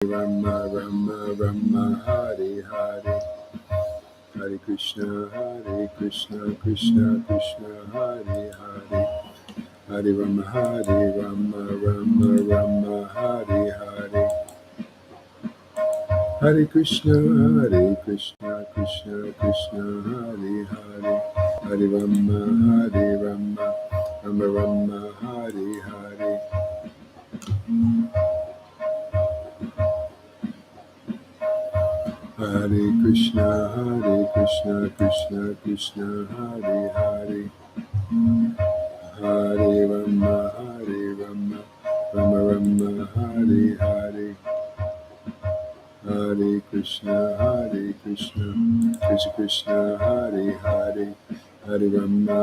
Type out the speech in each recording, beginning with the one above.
Rama Rama Rama Hare Hare Hare Krishna Krishna Krishna Hare Hare Hare Rama Rama Rama Hare Hare Hare Krishna Krishna Krishna Hare Hare Hare Rama Rama Rama Hare Hare Hare Krishna Krishna Krishna Hare Hare Hare Rama Rama Rama Hare Hare Hare Krishna Krishna Krishna Hare Hare Hare Rama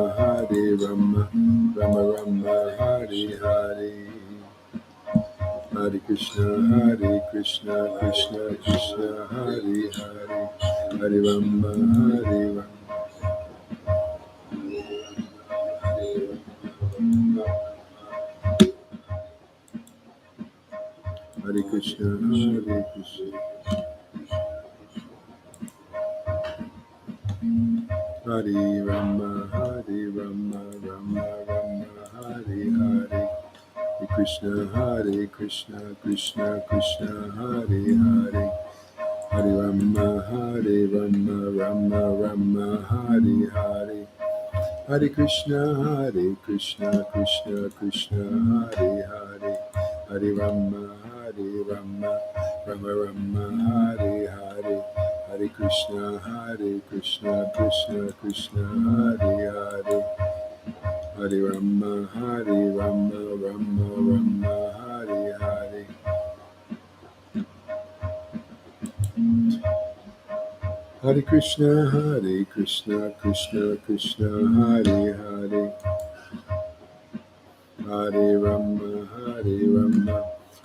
Rama Rama Hare Hare Hare Krishna Krishna Krishna Hare Hare Hare Rama Hare Krishna Hare Rama Rama Rama Hare Hare Hare Krishna Krishna Krishna Hare Hare Hare Rama Rama Rama Hare Hare Hare Krishna Krishna Krishna Hare Hare Hare Rama Rama Rama Hare Hare Hare Krishna Krishna Krishna Hare Hare Hare Rama Rama Rama Hare Hare Hare Krishna Krishna Krishna Hare Hare Hare Rama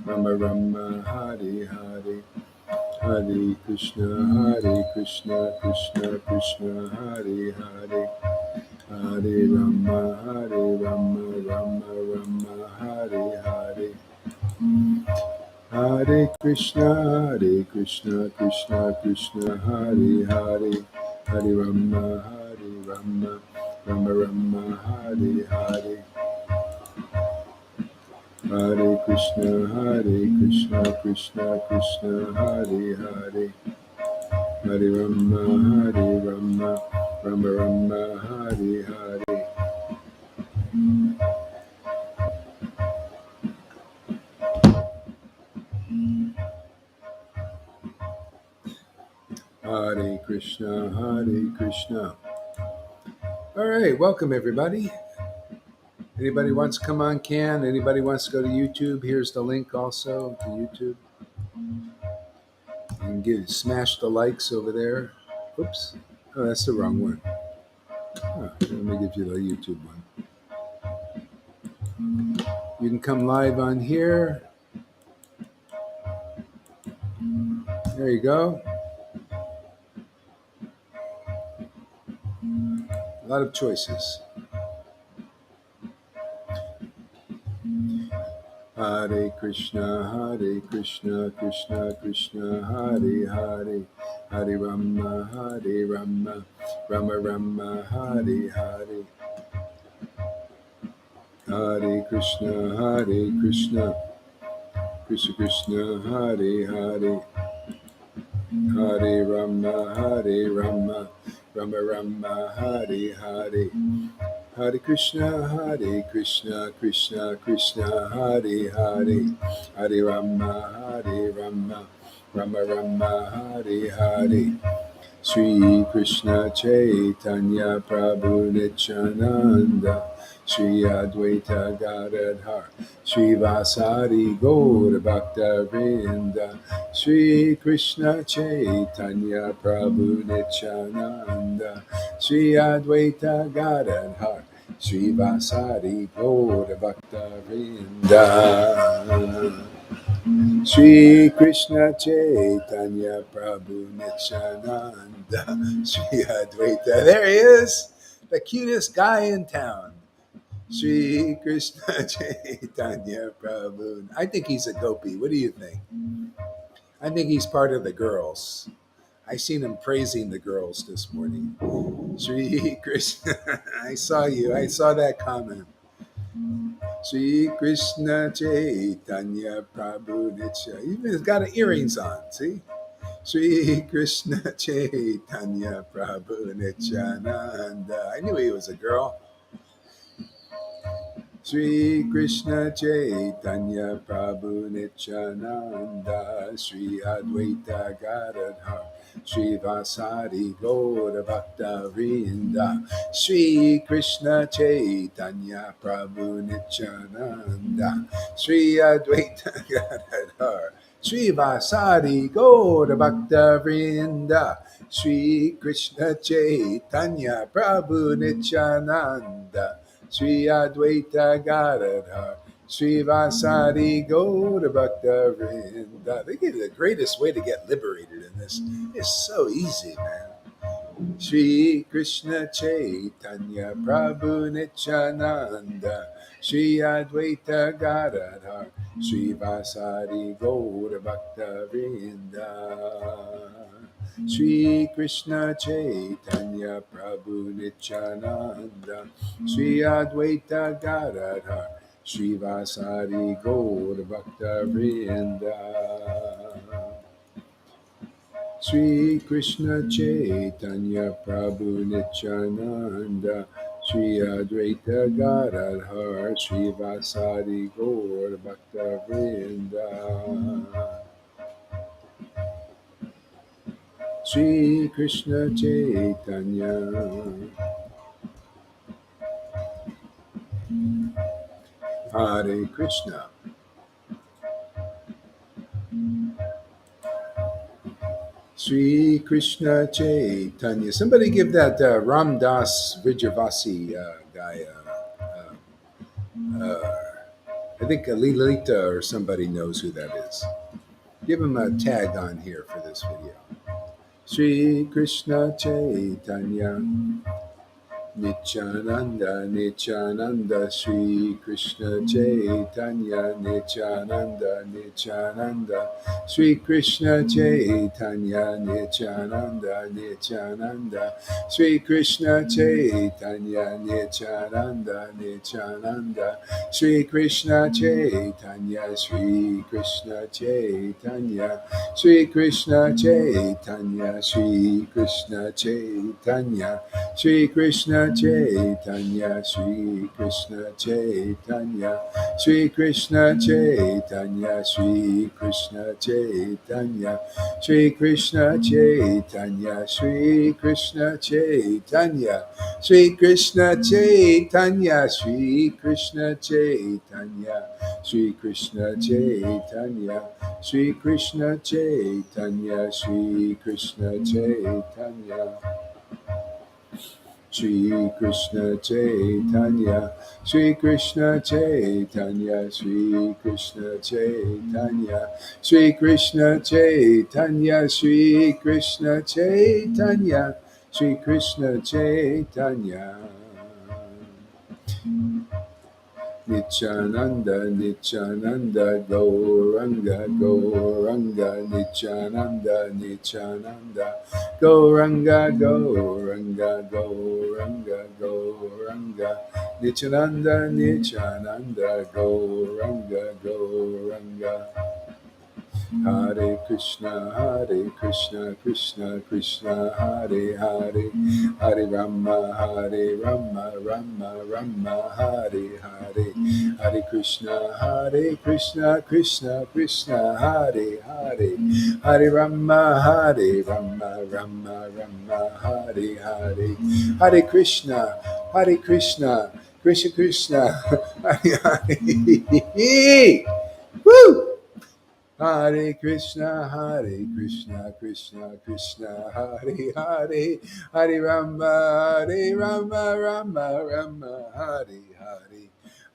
Rama Rama Hare Hare Hare Krishna Krishna Krishna Hare Hare Hare Rama Rama Rama Hare Hare Hare Krishna Krishna Hare Hare Hare Rama Rama Rama Hare Hare Hare Krishna Krishna Hare Hare Hare Rama Rama Hare Hare Hare Krishna. All right, welcome everybody. Anybody wants to come on can. Anybody wants to go to YouTube, here's the link also to YouTube. You can smash the likes over there. Oops. Oh, that's the wrong one. Oh, let me give you the YouTube one. You can come live on here. There you go. A lot of choices. Hare Krishna Krishna Hare Hare Hare Rama Rama Rama Hare Hare Hare Krishna Krishna Krishna Hare Hare Hare Rama Rama Rama Hare Hare Hare Krishna Krishna Krishna Hare Hare Hare Rama Rama Rama Hare Hare Sri Krishna Chaitanya Prabhu Nityananda Sri Advaita Gadadhar Sri Vasari Gaura Bhakta Vrinda Sri Krishna Chaitanya Prabhu Nityananda Sri Advaita Gadadhar Sri Vasari Gaura Bhakta Vrinda Sri Krishna Chaitanya Prabhu Nityananda Sri Advaita. There he is, the cutest guy in town. Sri Krishna Chaitanya Prabhu. I think he's a gopi. What do you think? I think he's part of the girls. I seen him praising the girls this morning. Sri Krishna, I saw you. I saw that comment. Sri Krishna Chaitanya Prabhu Nitya. He's got earrings on. See. Sri Krishna Chaitanya Prabhu Nityananda. I knew he was a girl. Sri Krishna Chaitanya Prabhu Nityananda Sri Advaita Gadadhar Sri Vasari Gaura Bhakta Vrinda Sri Krishna Chaitanya Prabhu Nityananda Sri Advaita Gadadhar Sri Vasari Gaura Bhakta Vrinda Sri Krishna Chaitanya Prabhu Nityananda Sri Advaita Gadadhar, Sri Vasari Gaura Bhakta Vrinda. They give you the greatest way to get liberated in this. It's so easy, man. Sri Krishna Chaitanya Prabhu Nityananda, Sri Advaita Gadadhar, Sri Vasari Gaura Bhakta Vrinda. Sri Krishna Chaitanya Prabhu Nityananda Sri Advaita Gadadhar Sri Vasari Gaura Bhakta Vrinda Sri Krishna Chaitanya Prabhu Nityananda Sri Advaita Gadadhar Sri Vasari Gaura Bhakta Vrinda Sri Krishna Chaitanya Hare Krishna Sri Krishna Chaitanya. Somebody give that Ram Das Vijayavasi guy, I think Lilita or somebody knows who that is. Give him a tag on here for this video. Sri Krishna Chaitanya Nityananda, Nityananda, Sri Krishna Chaitanya, Nityananda, Nityananda, Sri Krishna Chaitanya, Nityananda, Nityananda, Sri Krishna Chaitanya, Nityananda, Nityananda, Sri Krishna Chaitanya, Sri Krishna Chaitanya, Sri Krishna Chaitanya, Sri Krishna Chaitanya, Sri Krishna Chaitanya, Sri Krishna Chaitanya, Sri Krishna Chaitanya, Sri Krishna Chaitanya, Sri Krishna Chaitanya, Sri Krishna Chaitanya, Sri Krishna Chaitanya, Sri Krishna Chaitanya, Sri Krishna Chaitanya, Sri Krishna Chaitanya, Sri Krishna Chaitanya. Sri Krishna Chaitanya, Sri Krishna Chaitanya, Sri Krishna Chaitanya, Sri Krishna Chaitanya, Sri Krishna Chaitanya, Sri Krishna Chaitanya. Nityananda, Nityananda, Gauranga, Gauranga, Nityananda, Nityananda, Gauranga, Gauranga, Gauranga, Gauranga, Nityananda, Nityananda, Gauranga, Gauranga. Hare Krishna, Krishna Krishna, Hare Hare, Hare Rama, Rama Rama, Hare Hare, Hare Krishna, Krishna Krishna, Hare Hare, Hare Rama, Rama Hare Hare, Hare Krishna, Krishna Krishna, Hare Hare. Woo! Hare Krishna, Krishna Krishna, Hare Hare, Hare Rama, Rama, Hare Hare,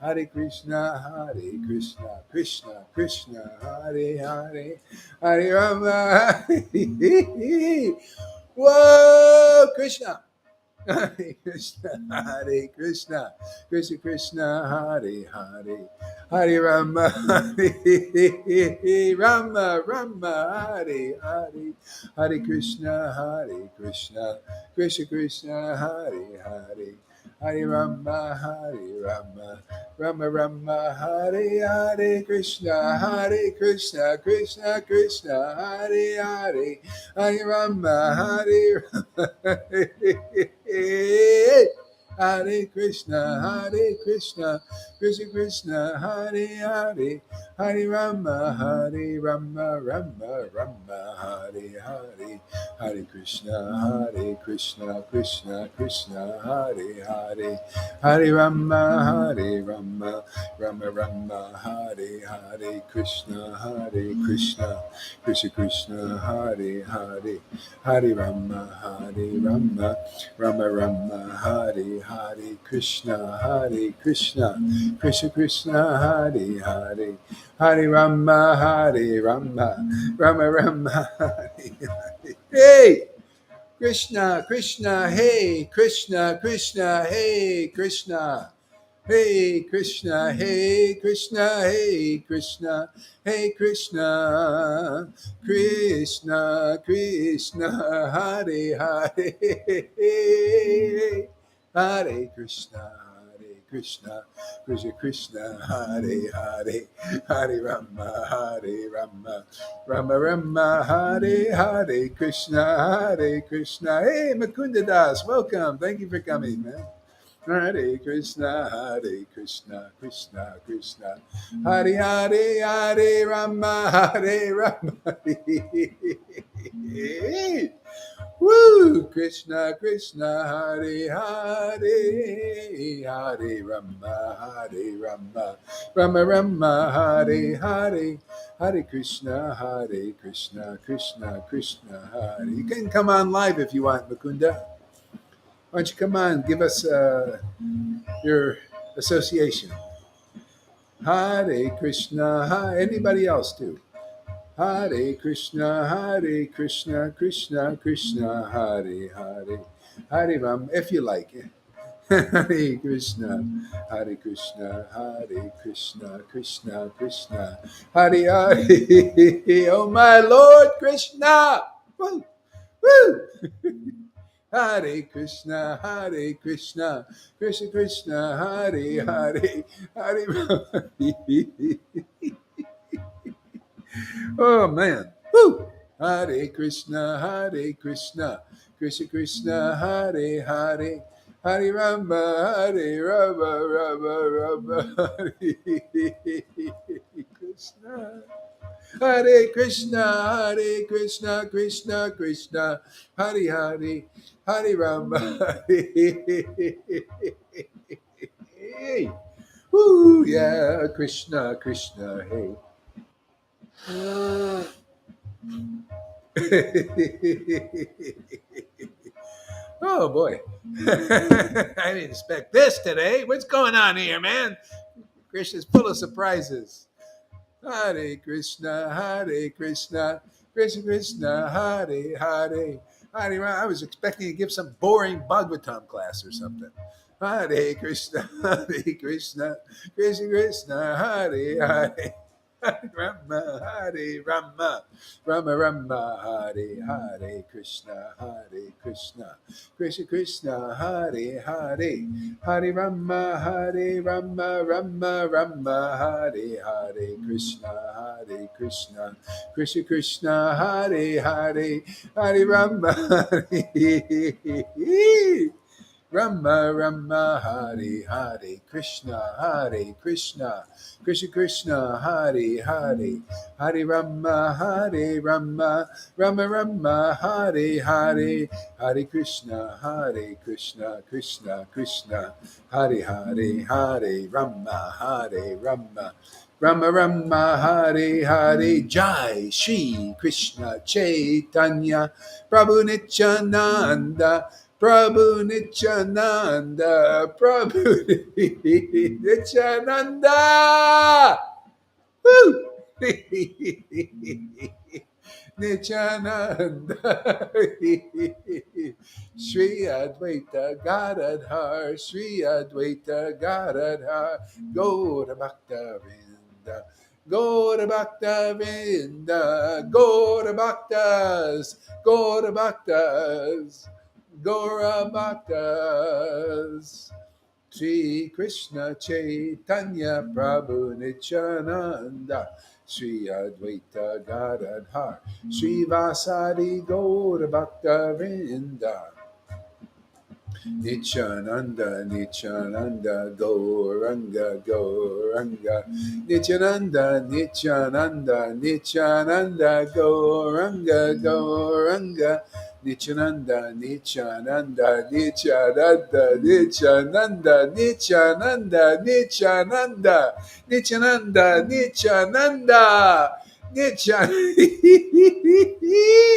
Hare Krishna, Krishna Krishna, Hare Hare, Hare Rama. Whoa, Krishna. Hare Krishna, Krishna Krishna, Hare Hare, Hare Rama, Hare Rama, Rama, Hare Hare, Hare Krishna, Krishna Krishna, Hare Hare. Hare Rama, Hare Rama, Rama Rama, Hare Hare, Krishna, Krishna Krishna, Hare Hare, Hare Rama, Hare Rama, Hare Krishna, Krishna Krishna, Hare Hare, Hare Rama, Rama Rama, Hare Hare, Hare Krishna, Krishna Krishna, Hare Hare, Hare Rama, Rama Rama, Hare Hare, Krishna, Krishna Krishna, Hare Hare, Hare Rama, Rama Rama, Hare Hare, Krishna, Krishna Krishna, Hare Hare, Hare Rama, Rama Rama, Hare Hare. Hey! Krishna, hey, Krishna, hey, Krishna. Hey Krishna, hey Krishna, hey Krishna, hey Krishna, Krishna, Hare Hare, Hare Krishna, Krishna Krishna, Hare Hare, Hare Rama, Rama Rama, Hare Hare, Krishna, Krishna. Hey Mukunda Das, welcome. Thank you for coming, man. Hare Krishna, Krishna Krishna, Hare Hare, Hare Rama, Hare Rama. Woo! Krishna, Hare Hare, Hare Rama, Rama Rama, Hare Hare, Hare Krishna, Krishna Krishna, Hare. You can come on live if you want, Mukunda. Why don't you come on, give us your association. Hare Krishna, anybody else too? Hare Krishna, Krishna Krishna, Hare Hare, Hare Ram, if you like it. Hare Krishna, Krishna Krishna, Hare Hare. Oh my Lord Krishna! Woo! Woo! Hare Krishna, Krishna Krishna, Hare Hare, Hare Rama. Oh man. Woo! Hare Krishna, Krishna Krishna, Hare Hare, Hare Rama, Rama, Hare Krishna. Hare Krishna, Krishna Krishna, Hare Hare, Hare Rama, Hey, woo, yeah, Krishna, hey. Oh boy, I didn't expect this today. What's going on here, man? Krishna's full of surprises. Hare Krishna, Krishna Krishna, Hare Hare, Hare Rama. I was expecting to give some boring Bhagavatam class or something. Hare Krishna, Krishna Krishna, Hare Hare, Hare Rama, Rama Rama, Hare Hare, Krishna, Krishna, Hare Hare, Hare Rama, Rama, Hare Hare, Krishna, Krishna, Hare Hare, Hare Rama, Hare Rama, Hare Hare, Krishna, Krishna Krishna, Hare Hare, Hare Rama, Rama, Hare Hare, Hare Krishna, Krishna, Hare Hare, Hare Rama, Rama, Hare Hare, Jai Shri Krishna Chaitanya, Prabhu Nityananda, Prabhu Nityananda, Prabhu Nityananda. Woo! Nityananda. Shri Advaita Gadadhar, Shri Advaita Gadadhar, Gaura Bhakta Vrinda, Gaura Bhakta Vrinda, Gaura Bhaktas, Gaura Bhaktas, Gaura Bhaktas. Sri Krishna Chaitanya Prabhu Nityananda, Sri Advaita Gadadhar, Sri Vasadi Gaura Bhakta Vrinda, Nityananda, Nityananda, Gauranga, Gauranga, Nityananda, Nityananda, Nityananda, Gauranga, Gauranga, Nityananda, Nityananda, Nityananda, Nityananda, Nityananda, Nityananda, Nityananda, Nityananda, Nityananda.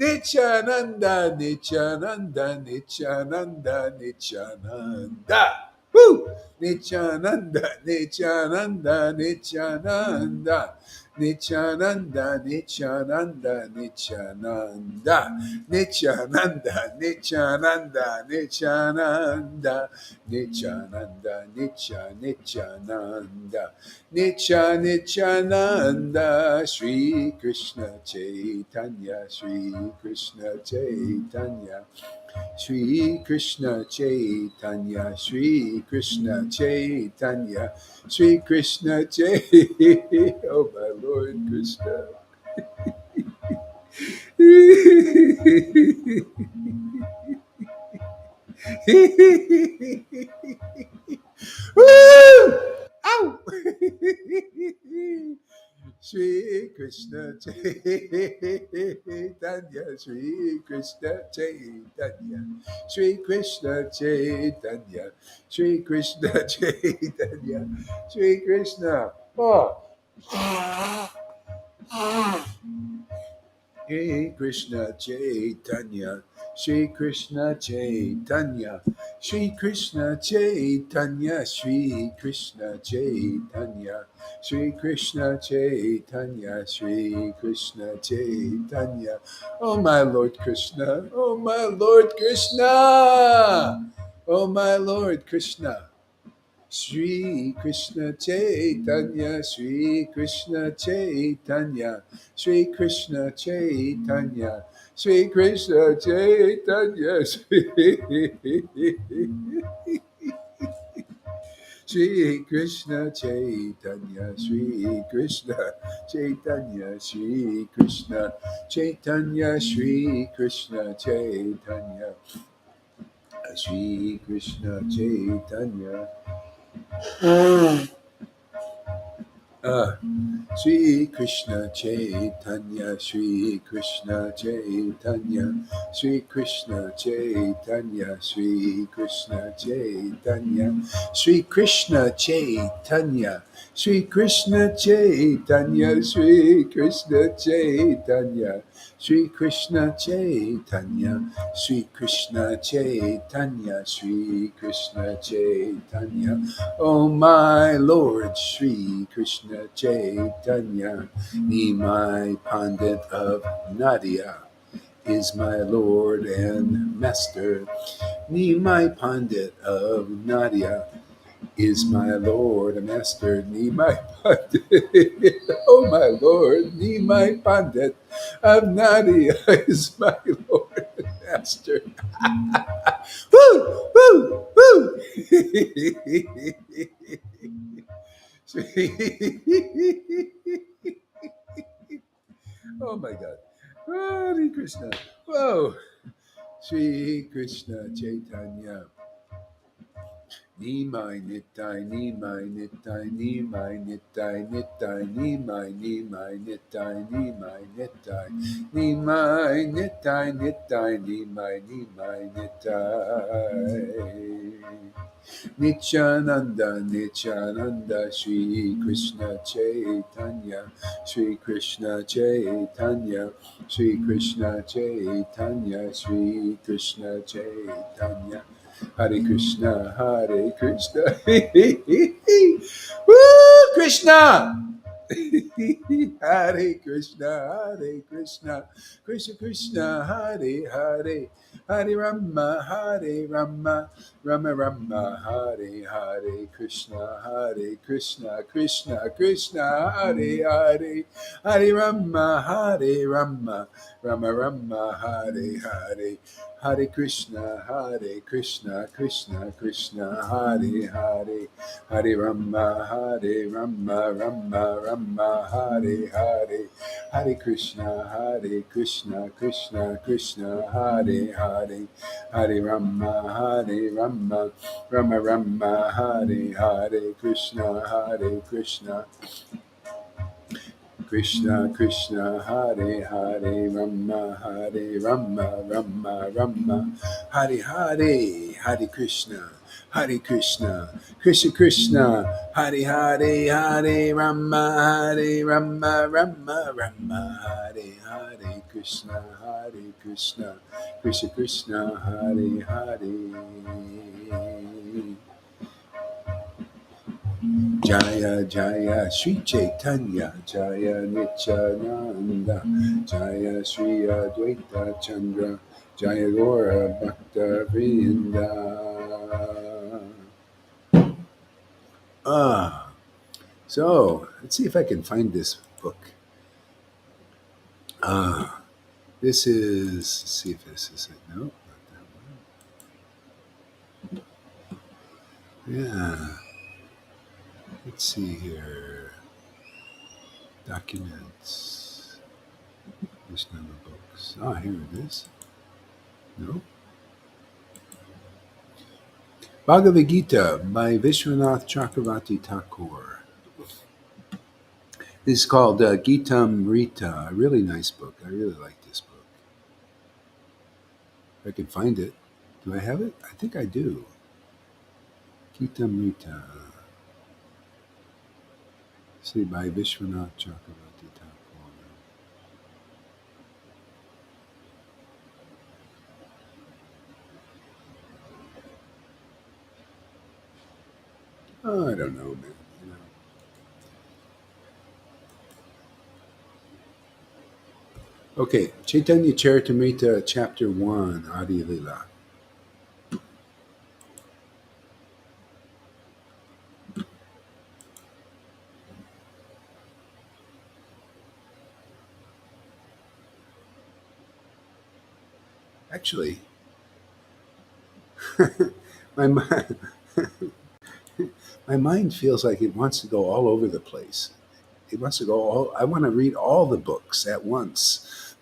Nityananda, Nityananda, Nityananda, Nityananda. Woo! Nityananda, Nityananda, Nityananda. Nityananda, Nityananda, Nityananda. Nityananda, Nityananda, Nityananda. Nityananda, Nityananda. Nitya Nityananda, Sri Krishna Chaitanya, Sri Krishna Chaitanya, Sri Krishna Chaitanya, Sri Krishna Chaitanya, Sri Krishna Chaitanya, oh my Lord Krishna. Woo! Ow! Shri Krishna Chaitanya, Shri Krishna Chaitanya, Shri Krishna Chaitanya, Shri Krishna Chaitanya, Shri Krishna. Oh. Hey Krishna Chaitanya, Shri Krishna Chaitanya, Shri Krishna Chaitanya, Shri Krishna Chaitanya, Shri Krishna Chaitanya, Shri Krishna Chaitanya. Oh my Lord Krishna, oh my Lord Krishna, oh my Lord Krishna. Shri Krishna Chaitanya, Shri Krishna Chaitanya, Shri Krishna Chaitanya, Shri Krishna Chaitanya, Shri Krishna Chaitanya, Shri Krishna Chaitanya, Shri Krishna Chaitanya, Shri Krishna Chaitanya, Shri Krishna Chaitanya. Shri Krishna Chaitanya, Shri Krishna Chaitanya, Shri Krishna Chaitanya, Shri Krishna Chaitanya, Shri Krishna Chaitanya, Shri Krishna Chaitanya, Shri Krishna Chaitanya, Shri Krishna Chaitanya, Shri Krishna Chaitanya, Shri Krishna Chaitanya. Oh my Lord Shri Krishna Chaitanya, Nimai Pandit of Nadia is my Lord and Master. Nimai Pandit of Nadia is my Lord and Master. Nimai Pandit, oh my Lord, Nimai Pandit of Nadia is my Lord and Master. Woo! Woo! Woo! Oh my God. Hare Krishna. Whoa. Shri Krishna Chaitanya. Nimai Nitai, Nimai Nitai, Nimai Nitai, Nitai, Nimai, Nimai Nitai, Nimai Nitai, Nimai Nitai, Nitai, Nimai, Nimai Nitai. Nityananda, Nityananda, Shri Krishna Chaitanya, Shri Krishna Chaitanya, Shri Krishna Chaitanya, Shri Krishna Chaitanya. Hare Krishna, Hare Krishna. Woo, Krishna! Hare Krishna, Hare Krishna, Krishna Krishna, Hare Hare, Hare Rama, Hare Rama, Rama Rama, Hare Hare, Krishna, Hare Krishna, Krishna Krishna, Hare Hare, Hare Rama, Hare Rama, Rama Rama, Hare Hare, Hare Krishna, Krishna Krishna, Hare Hare, Hare Rama, Rama Rama, Hare Hare, Hare Krishna, Krishna Krishna, Hare Hare, Hare Rama, Rama Rama, Hare Hare, Krishna, Krishna Krishna, Hare Hare, Rama Rama, Hare Hare, Hare Krishna, Krishna Krishna, Hare Hare, Hare Rama, Rama, Hare Hare, Krishna, Krishna Krishna, Hare Hare. Jaya Jaya Sri Chaitanya, Jaya Nityananda, Jaya Sri Advaita Chandra, Jaya Gora Bhakta Vrinda. So let's see if I can find this book. This is, let's see if this is it. No, not that one. Yeah. Let's see here. Documents. There's number books. Here it is. No. Bhagavad Gita by Vishwanath Chakravarti Thakur. This is called Gitamrita. A really nice book. I really like this book. If I can find it. Do I have it? I think I do. Gitamrita. See, by Vishwanath Chakravarti Thakur. I don't know, man. Okay, Chaitanya Charitamrita, Chapter 1, Adi Lila. Actually, my mind, my mind feels like it wants to go all over the place. It wants to go all. I want to read all the books at once.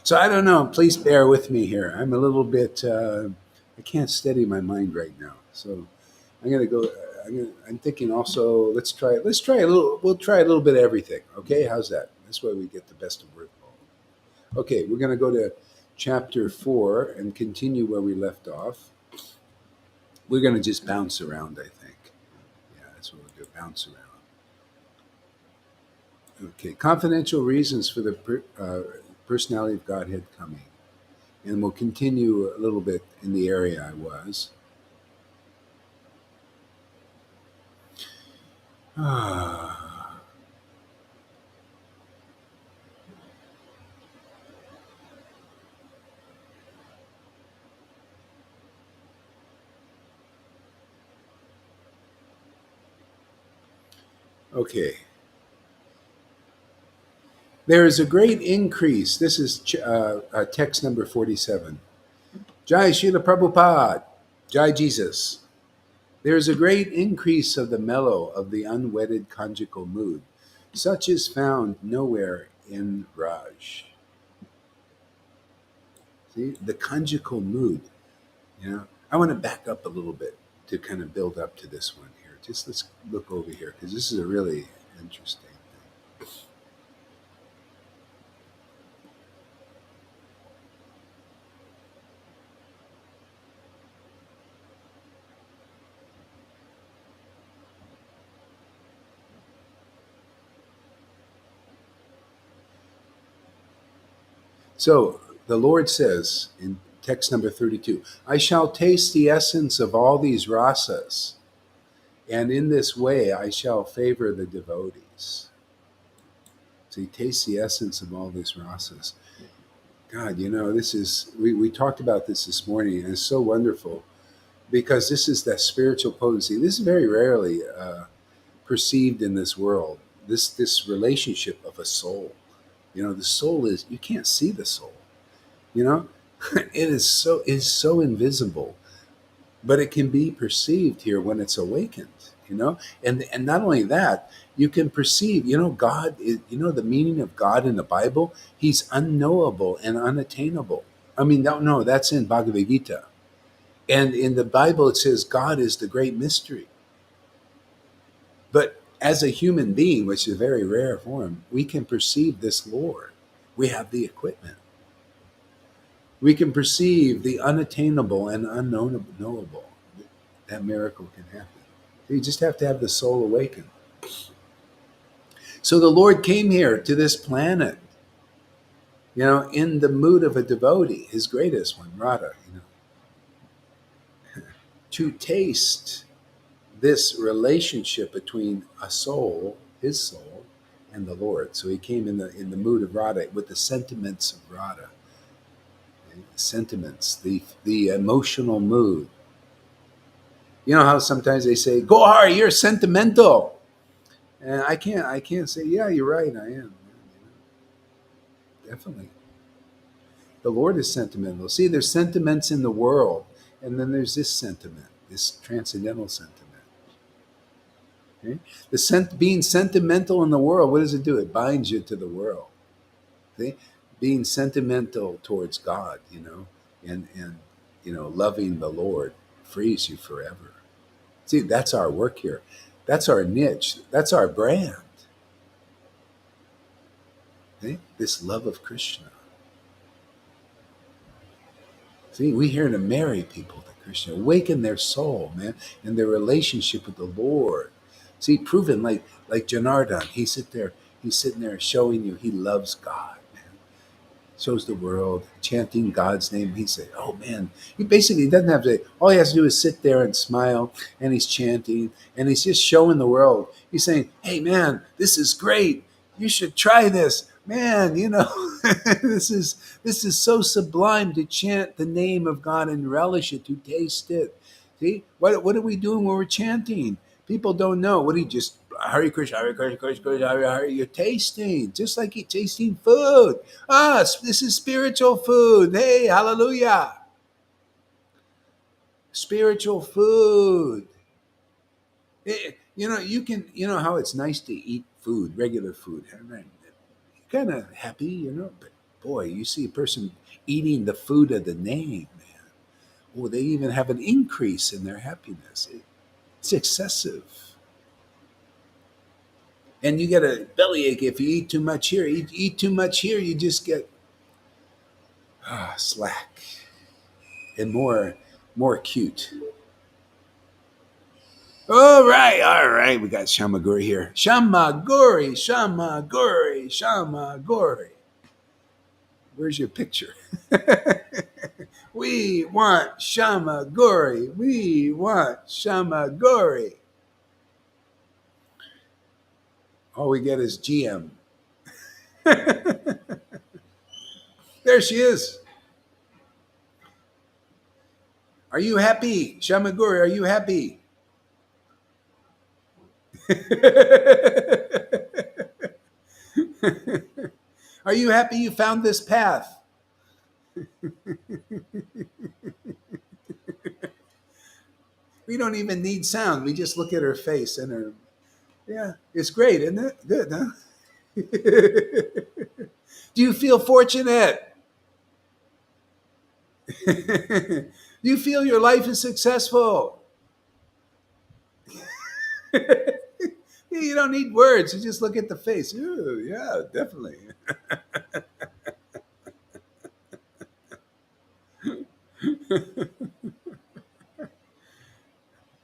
So I don't know. Please bear with me here. I'm a little bit. I can't steady my mind right now. So I'm gonna go. I'm thinking also. Let's try. Let's try a little. We'll try a little bit of everything. Okay, how's that? That's why we get the best of both. Okay, we're gonna go to chapter 4 and continue where we left off. We're gonna just bounce around. I think. Yeah, that's what we'll do. Bounce around. Okay, confidential reasons for the personality of Godhead coming. And we'll continue a little bit in the area I was. Okay. There is a great increase. This is text number 47. Jai Srila Prabhupada. Jai Jesus. There is a great increase of the mellow of the unwedded conjugal mood. Such is found nowhere in Raj. See, the conjugal mood. I want to back up a little bit to kind of build up to this one here. Just let's look over here because this is a really interesting thing. So the Lord says in text number 32, I shall taste the essence of all these rasas. And in this way, I shall favor the devotees. So he tastes the essence of all these rasas. God, this is, we talked about this morning, and it's so wonderful because this is that spiritual potency. This is very rarely perceived in this world. This relationship of a soul. The soul is, you can't see the soul. You know, it is so invisible, but it can be perceived here when it's awakened. And not only that, you can perceive. God is. The meaning of God in the Bible. He's unknowable and unattainable. I mean, no, that's in Bhagavad Gita, and in the Bible it says God is the great mystery. But as a human being, which is a very rare form, we can perceive this Lord. We have the equipment. We can perceive the unattainable and unknowable. That miracle can happen. You just have to have the soul awaken. So the Lord came here to this planet, in the mood of a devotee, his greatest one, Radha, to taste this relationship between a soul, his soul, and the Lord. So he came in the mood of Radha with the sentiments of Radha. Sentiments, the emotional mood. You know how sometimes they say, "Gohar, you're sentimental," and I can't say, "Yeah, you're right, I am." Definitely, the Lord is sentimental. See, there's sentiments in the world, and then there's this sentiment, this transcendental sentiment. Okay? Being sentimental in the world, what does it do? It binds you to the world. See? Being sentimental towards God, and loving the Lord frees you forever. See, that's our work here. That's our niche. That's our brand. See? This love of Krishna. See, we're here to marry people to Krishna, awaken their soul, man, and their relationship with the Lord. See, proven like Janardhan, he's sitting there showing you he loves God. Shows the world, chanting God's name. He said, "Oh man," he basically doesn't have to. All he has to do is sit there and smile, and he's chanting, and he's just showing the world. He's saying, "Hey man, this is great. You should try this, man. this is so sublime to chant the name of God and relish it, to taste it. See, what are we doing when we're chanting? People don't know. What do you just Hare Krishna, Hare Krishna, Krishna Krishna, Hare Hare? You're tasting, just like you're tasting food. This is spiritual food. Hey, hallelujah. Spiritual food. You can, how it's nice to eat food, regular food. You're kind of happy, but boy, you see a person eating the food of the name, man. Oh, they even have an increase in their happiness. It's excessive. And you get a bellyache if you eat too much here. Eat too much here, you just get slack and more cute. All right. We got Shamaguri here. Shamaguri. Where's your picture? We want Shamaguri. We want Shamaguri. All we get is GM. There she is. Are you happy? Shamaguri, are you happy? Are you happy you found this path? We don't even need sound. We just look at her face and her. Yeah, it's great, isn't it? Good, huh? Do you feel fortunate? Do you feel your life is successful? You don't need words. You just look at the face. Ooh, yeah, definitely.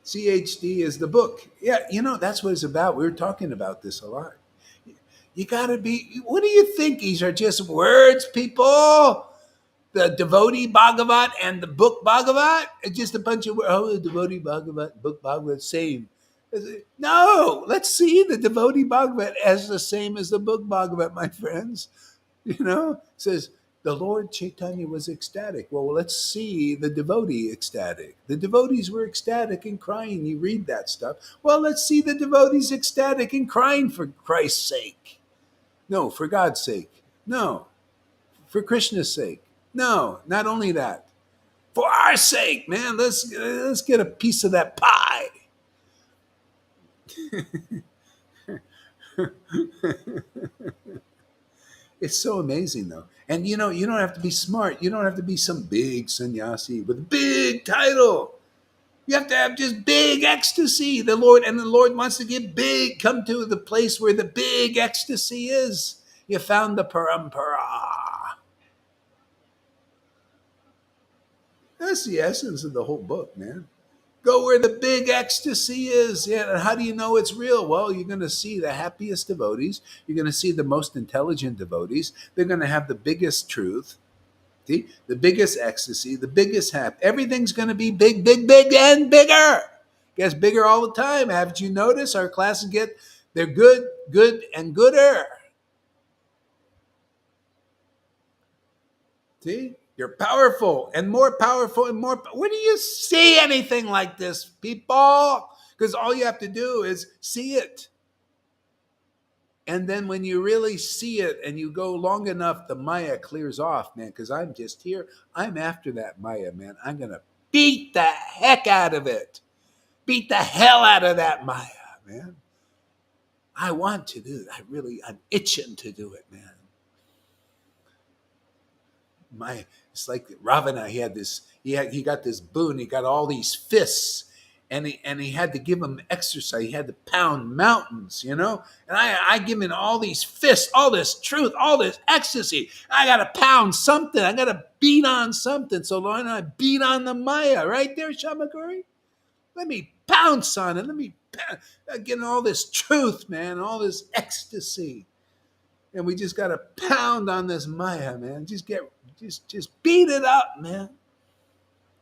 CHD is the book. Yeah, that's what it's about. We were talking about this a lot. You got to be, what do you think? These are just words, people? The devotee Bhagavat and the book Bhagavat? It's just a bunch of, the devotee Bhagavat, book Bhagavat, same. No, let's see the devotee Bhagavat as the same as the book Bhagavat, my friends. It says the Lord Chaitanya was ecstatic. Well, let's see the devotee ecstatic. The devotees were ecstatic and crying. You read that stuff. Well, let's see the devotees ecstatic and crying for Christ's sake. No, for God's sake. No, for Krishna's sake. No, not only that. For our sake, man, let's get a piece of that pie. It's so amazing, though. And you don't have to be smart. You don't have to be some big sannyasi with a big title. You have to have just big ecstasy. The Lord wants to get big. Come to the place where the big ecstasy is. You found the parampara. That's the essence of the whole book, man. Go where the big ecstasy is. Yeah, and how do you know it's real? Well, you're going to see the happiest devotees. You're going to see the most intelligent devotees. They're going to have the biggest truth, see? The biggest ecstasy, the biggest Everything's going to be big, big, big, and bigger. Gets bigger all the time. Haven't you noticed our classes they're good, good, and gooder. See? You're powerful and more powerful and more. Where do you see anything like this, people? Because all you have to do is see it. And then when you really see it and you go long enough, the Maya clears off, man. Because I'm just here. I'm after that Maya, man. I'm going to beat the heck out of it. Beat the hell out of that Maya, man. I want to do it. I'm itching to do it, man. It's like Ravana. He got this boon. He got all these fists, and he had to give him exercise. He had to pound mountains, And I give him all these fists, all this truth, all this ecstasy. I got to pound something. I got to beat on something. So why not I beat on the Maya right there, Shamakuri? Let me pounce on it. Let me get all this truth, man. All this ecstasy. And we just got to pound on this Maya, man. Just beat it up, man.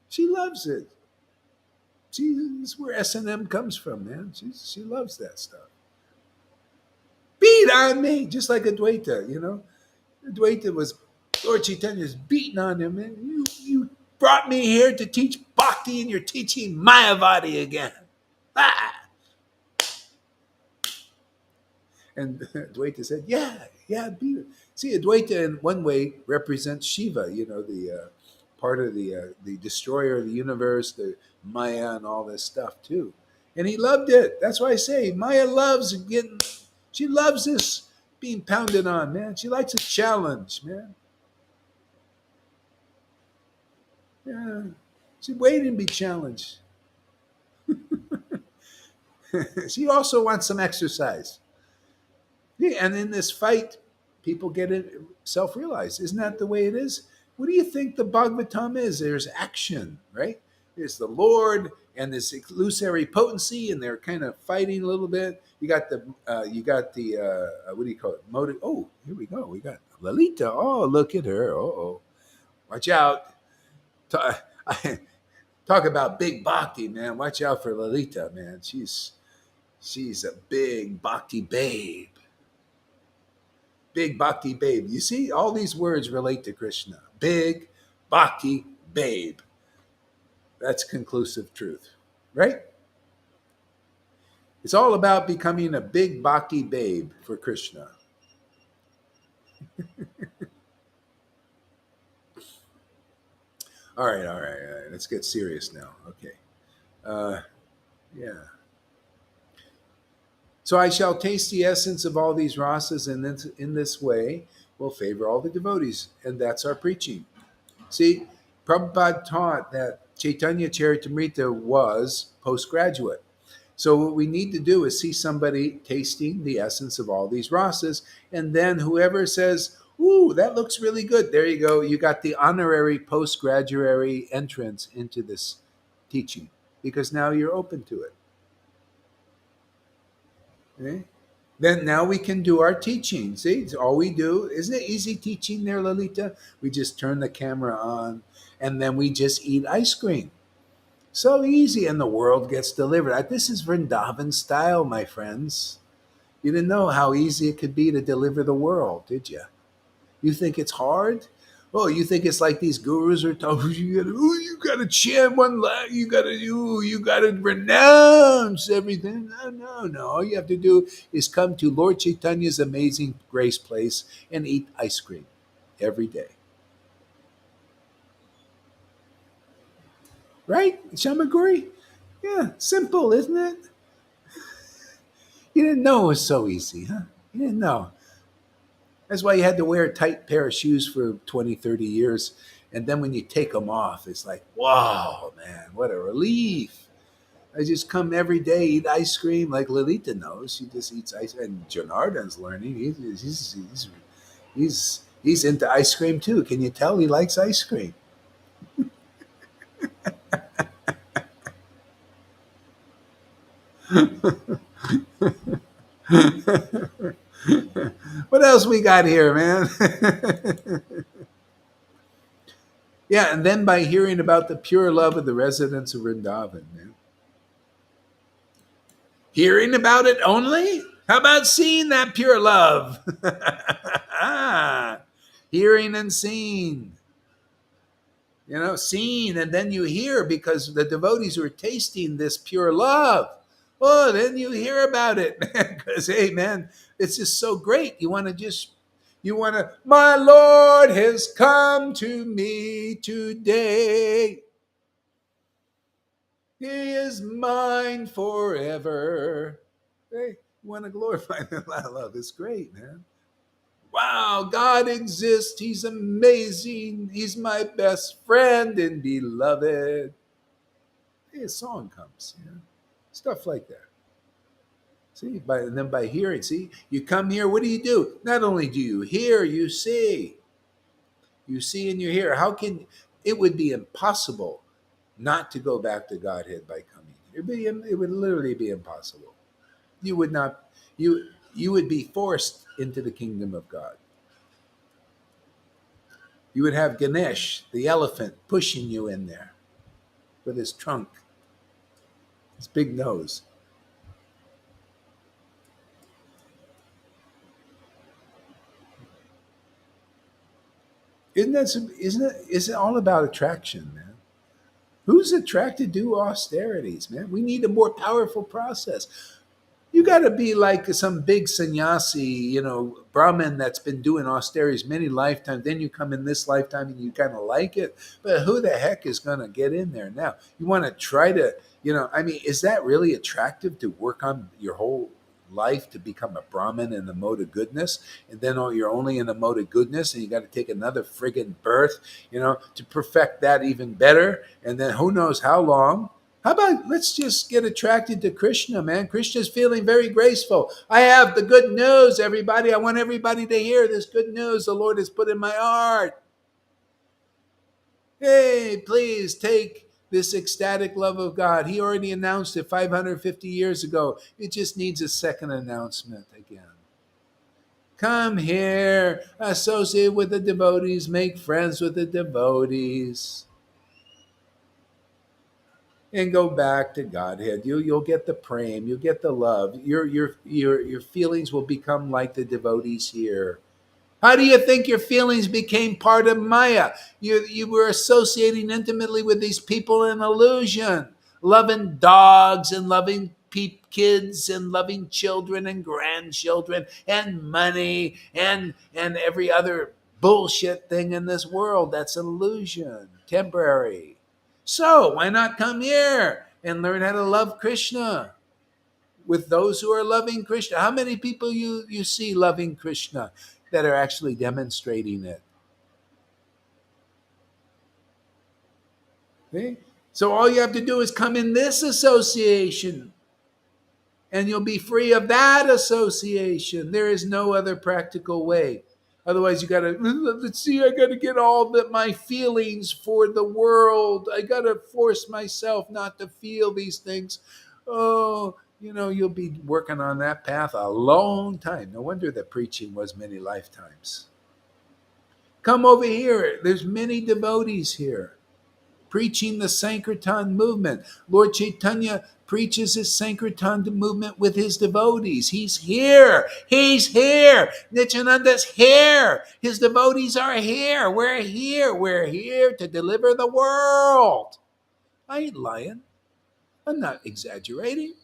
She loves it. She's where S&M comes from, man. She loves that stuff. Beat on me, just like Adwaita, Adwaita was Lord Chaitanya's beating on him, man. You brought me here to teach bhakti, and you're teaching Mayavadi again. Ah! And Adwaita said, yeah, beat it. See, Adwaita in one way represents Shiva, the part of the destroyer of the universe, the Maya and all this stuff too. And he loved it. That's why I say Maya she loves this being pounded on, man. She likes a challenge, man. Yeah. She's waiting to be challenged. She also wants some exercise. Yeah, and in this fight, people get it self-realized. Isn't that the way it is? What do you think the Bhagavatam is? There's action, right? There's the Lord and this illusory potency, and they're kind of fighting a little bit. You got the what do you call it? Motive. Oh, here we go. We got Lalita. Oh, look at her. Oh, watch out. Ta- Talk about big bhakti, man. Watch out for Lalita, man. She's a big bhakti babe. Big bhakti babe. You see, all these words relate to Krishna. Big bhakti babe. That's conclusive truth, right? It's all about becoming a big bhakti babe for Krishna. All right. Let's get serious now. Okay. Uh, yeah. So I shall taste the essence of all these rasas, and in this way will favor all the devotees. And that's our preaching. See, Prabhupada taught that Chaitanya Charitamrita was postgraduate. So what we need to do is see somebody tasting the essence of all these rasas, and then whoever says, "Ooh, that looks really good," there you go. You got the honorary postgraduate entrance into this teaching because now you're open to it. Okay? Then now we can do our teaching. See, it's all we do. Isn't it easy teaching there, Lalita? We just turn the camera on and then we just eat ice cream. So easy, and the world gets delivered. This is Vrindavan style, my friends. You didn't know how easy it could be to deliver the world, did you? You think it's hard? Oh, you think it's like these gurus are told you gotta chant one line, you gotta renounce everything. No, no, no. All you have to do is come to Lord Chaitanya's amazing grace place and eat ice cream every day. Right? Shamaguri? Yeah, simple, isn't it? You didn't know it was so easy, huh? You didn't know. That's why you had to wear a tight pair of shoes for 20, 30 years. And then when you take them off, it's like, wow, man, what a relief. I just come every day, eat ice cream like Lolita knows. She just eats ice cream. And Janardhan's learning. He's into ice cream too. Can you tell he likes ice cream? What else we got here, man? Yeah, and then by hearing about the pure love of the residents of Vrindavan, man. Hearing about it only? How about seeing that pure love? Hearing and seeing. Seeing and then you hear because the devotees who are tasting this pure love. Oh, then you hear about it. Because, hey, man, it's just so great. My Lord has come to me today. He is mine forever. Hey, you want to glorify that love. It's great, man. Wow, God exists. He's amazing. He's my best friend and beloved. Hey, a song comes, stuff like that. See, and then by hearing, see, you come here. What do? Not only do you hear, you see. You see and you hear. How can it would be impossible not to go back to Godhead by coming? It would literally be impossible. You would not. You would be forced into the kingdom of God. You would have Ganesh, the elephant, pushing you in there with his trunk, his big nose. Isn't it all about attraction, man? Who's attracted to austerities, man? We need a more powerful process. You got to be like some big sannyasi, Brahmin that's been doing austerities many lifetimes. Then you come in this lifetime and you kind of like it. But who the heck is going to get in there now? You want to try to, is that really attractive to work on your whole life to become a Brahmin in the mode of goodness? And then you're only in the mode of goodness and you got to take another friggin' birth, to perfect that even better. And then who knows how long. How about let's just get attracted to Krishna, man? Krishna's feeling very graceful. I have the good news, everybody. I want everybody to hear this good news the Lord has put in my heart. Hey, please take this ecstatic love of God. He already announced it 550 years ago. It just needs a second announcement again. Come here, associate with the devotees, make friends with the devotees. And go back to Godhead. You'll get the prem, you'll get the love. Your feelings will become like the devotees here. How do you think your feelings became part of Maya? You were associating intimately with these people in illusion, loving dogs and loving kids and loving children and grandchildren and money and every other bullshit thing in this world. That's an illusion, temporary. So why not come here and learn how to love Krishna with those who are loving Krishna? How many people you see loving Krishna that are actually demonstrating it? Okay? So all you have to do is come in this association and you'll be free of that association. There is no other practical way. Otherwise, you got to, let's see, I got to get all my feelings for the world. I got to force myself not to feel these things. Oh, you'll be working on that path a long time. No wonder the preaching was many lifetimes. Come over here. There's many devotees here. preaching the Sankirtan movement. Lord Caitanya preaches his Sankirtan movement with his devotees. He's here. He's here. Nityananda's here. His devotees are here. We're here. We're here to deliver the world. I ain't lying. I'm not exaggerating.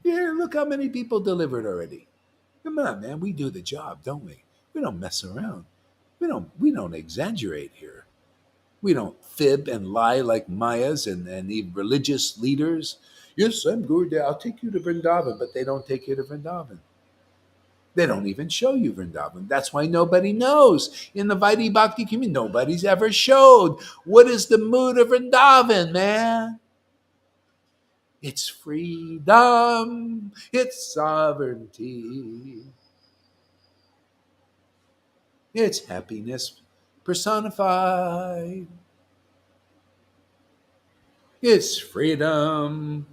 Yeah, look how many people delivered already. Come on, man. We do the job, don't we? We don't mess around. We don't exaggerate here. We don't fib and lie like Mayas and the religious leaders. Yes, I'm good. I'll take you to Vrindavan, but they don't take you to Vrindavan. They don't even show you Vrindavan. That's why nobody knows. In the Vaidhi Bhakti community, nobody's ever showed. What is the mood of Vrindavan, man? It's freedom. It's sovereignty. It's happiness personified. It's freedom.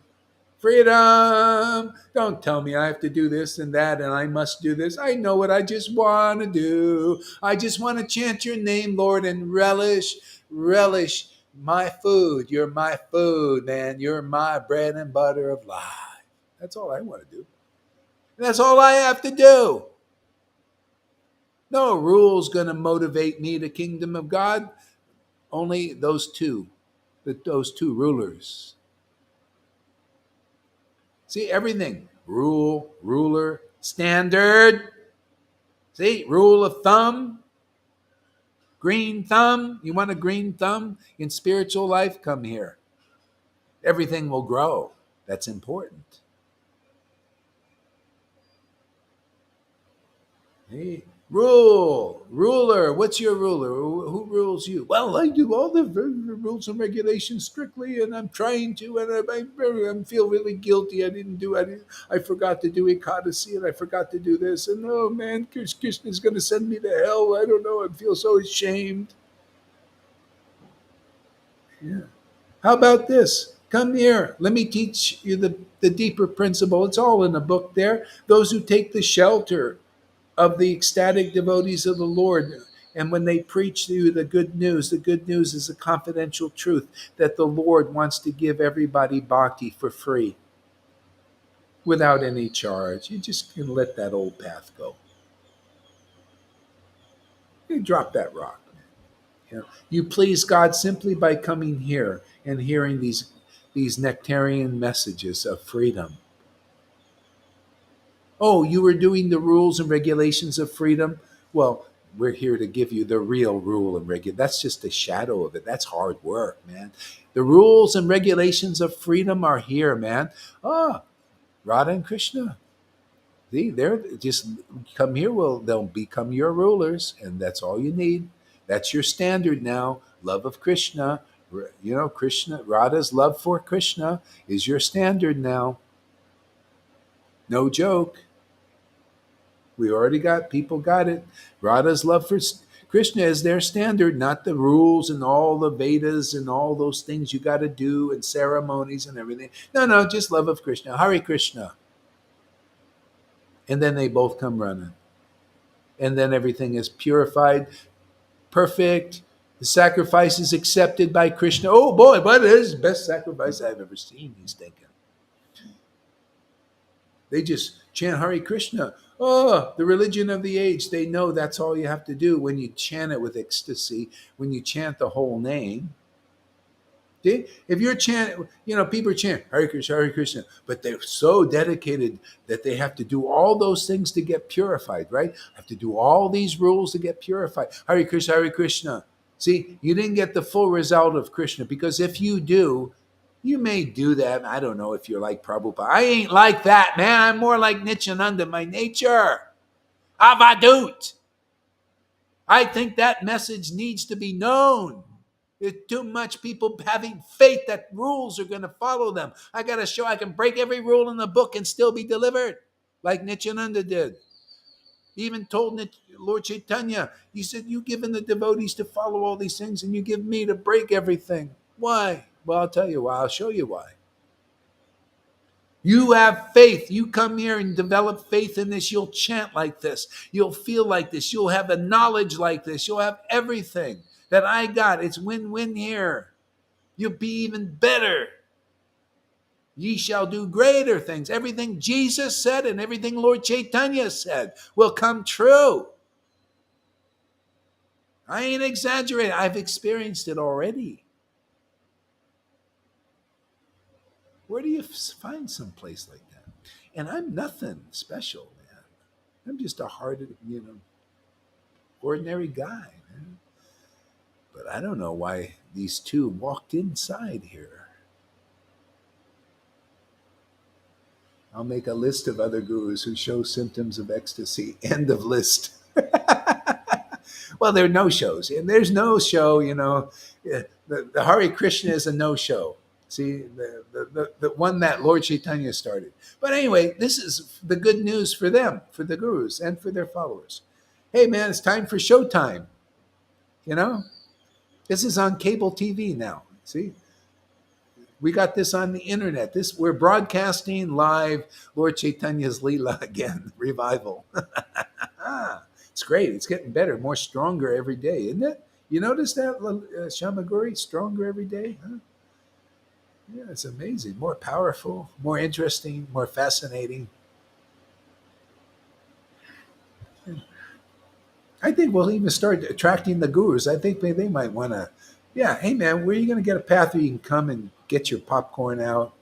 Freedom. Don't tell me I have to do this and that and I must do this. I know what I just want to do. I just want to chant your name, Lord, and relish my food. You're my food, man. You're my bread and butter of life. That's all I want to do. And that's all I have to do. No rule's going to motivate me to kingdom of God. Only those two rulers. See, everything. Rule, ruler, standard. See, rule of thumb. Green thumb. You want a green thumb in spiritual life? Come here. Everything will grow. That's important. Hey, ruler. What's your ruler? Who rules you? Well, I do all the rules and regulations strictly, and I'm trying to, and I feel really guilty. I forgot to do Ekadasi, and I forgot to do this, and oh man, Krishna's going to send me to hell. I don't know. I feel so ashamed. Yeah. How about this? Come here. Let me teach you the deeper principle. It's all in the book there. Those who take the shelter of the ecstatic devotees of the Lord. And when they preach to you the good news is a confidential truth that the Lord wants to give everybody bhakti for free without any charge. You just can let that old path go. You drop that rock. You please God simply by coming here and hearing these nectarian messages of freedom. Oh, you were doing the rules and regulations of freedom? Well, we're here to give you the real rule and regulation. That's just a shadow of it. That's hard work, man. The rules and regulations of freedom are here, man. Ah, Radha and Krishna. See, they're just come here. Well, they'll become your rulers, and that's all you need. That's your standard now. Love of Krishna. Krishna, Radha's love for Krishna is your standard now. No joke. We already got it. Radha's love for Krishna is their standard, not the rules and all the Vedas and all those things you got to do and ceremonies and everything. No, just love of Krishna. Hare Krishna. And then they both come running. And then everything is purified, perfect. The sacrifice is accepted by Krishna. Oh boy, what is the best sacrifice I've ever seen, he's thinking. They just chant Hare Krishna. Oh, the religion of the age. They know that's all you have to do when you chant it with ecstasy, when you chant the whole name. See? If you're chanting, people chant Hare Krishna, but they're so dedicated that they have to do all those things to get purified, right? Have to do all these rules to get purified. Hare Krishna, Hare Krishna. See, you didn't get the full result of Krishna, because if you do, you may do that. I don't know if you're like Prabhupada. I ain't like that, man. I'm more like Nityananda, my nature. Avadut. I think that message needs to be known. There's too much people having faith that rules are going to follow them. I got to show I can break every rule in the book and still be delivered, like Nityananda did. He even told Lord Caitanya, he said, you given the devotees to follow all these things, and you give me to break everything. Why? Well, I'll tell you why. I'll show you why. You have faith. You come here and develop faith in this. You'll chant like this. You'll feel like this. You'll have a knowledge like this. You'll have everything. that I got. It's win-win here. You'll be even better. Ye shall do greater things. Everything Jesus said and everything Lord Caitanya said will come true. I ain't exaggerating. I've experienced it already. Where do you find some place like that? And I'm nothing special, man. I'm just a hearted, ordinary guy, man. But I don't know why these two walked inside here. I'll make a list of other gurus who show symptoms of ecstasy. End of list. Well, there are no shows, and there's no show. The Hare Krishna is a no show. See, the one that Lord Caitanya started. But anyway, this is the good news for them, for the gurus, and for their followers. Hey, man, it's time for showtime. This is on cable TV now. See, we got this on the internet. We're broadcasting live Lord Chaitanya's Leela again, revival. It's great. It's getting better, more stronger every day, isn't it? You notice that, Shamaguri, stronger every day? Huh? Yeah, it's amazing. More powerful, more interesting, more fascinating. I think we'll even start attracting the gurus. I think they might want to, yeah, hey man, where are you going to get a path where you can come and get your popcorn out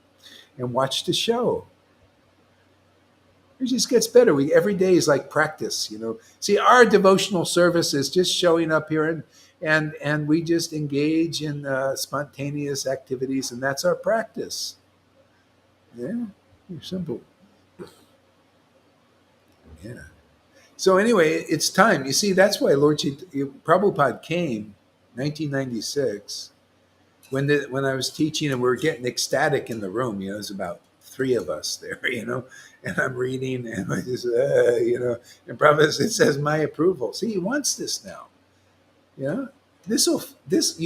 and watch the show? It just gets better. Every day is like practice, See, our devotional service is just showing up here and we just engage in spontaneous activities, and that's our practice. Yeah, simple. Yeah. So anyway, it's time. You see, that's why Prabhupada came, 1996, when I was teaching and we were getting ecstatic in the room. There's about three of us there, and I'm reading and I just, and Prabhupada, it says my approval. See, he wants this now. You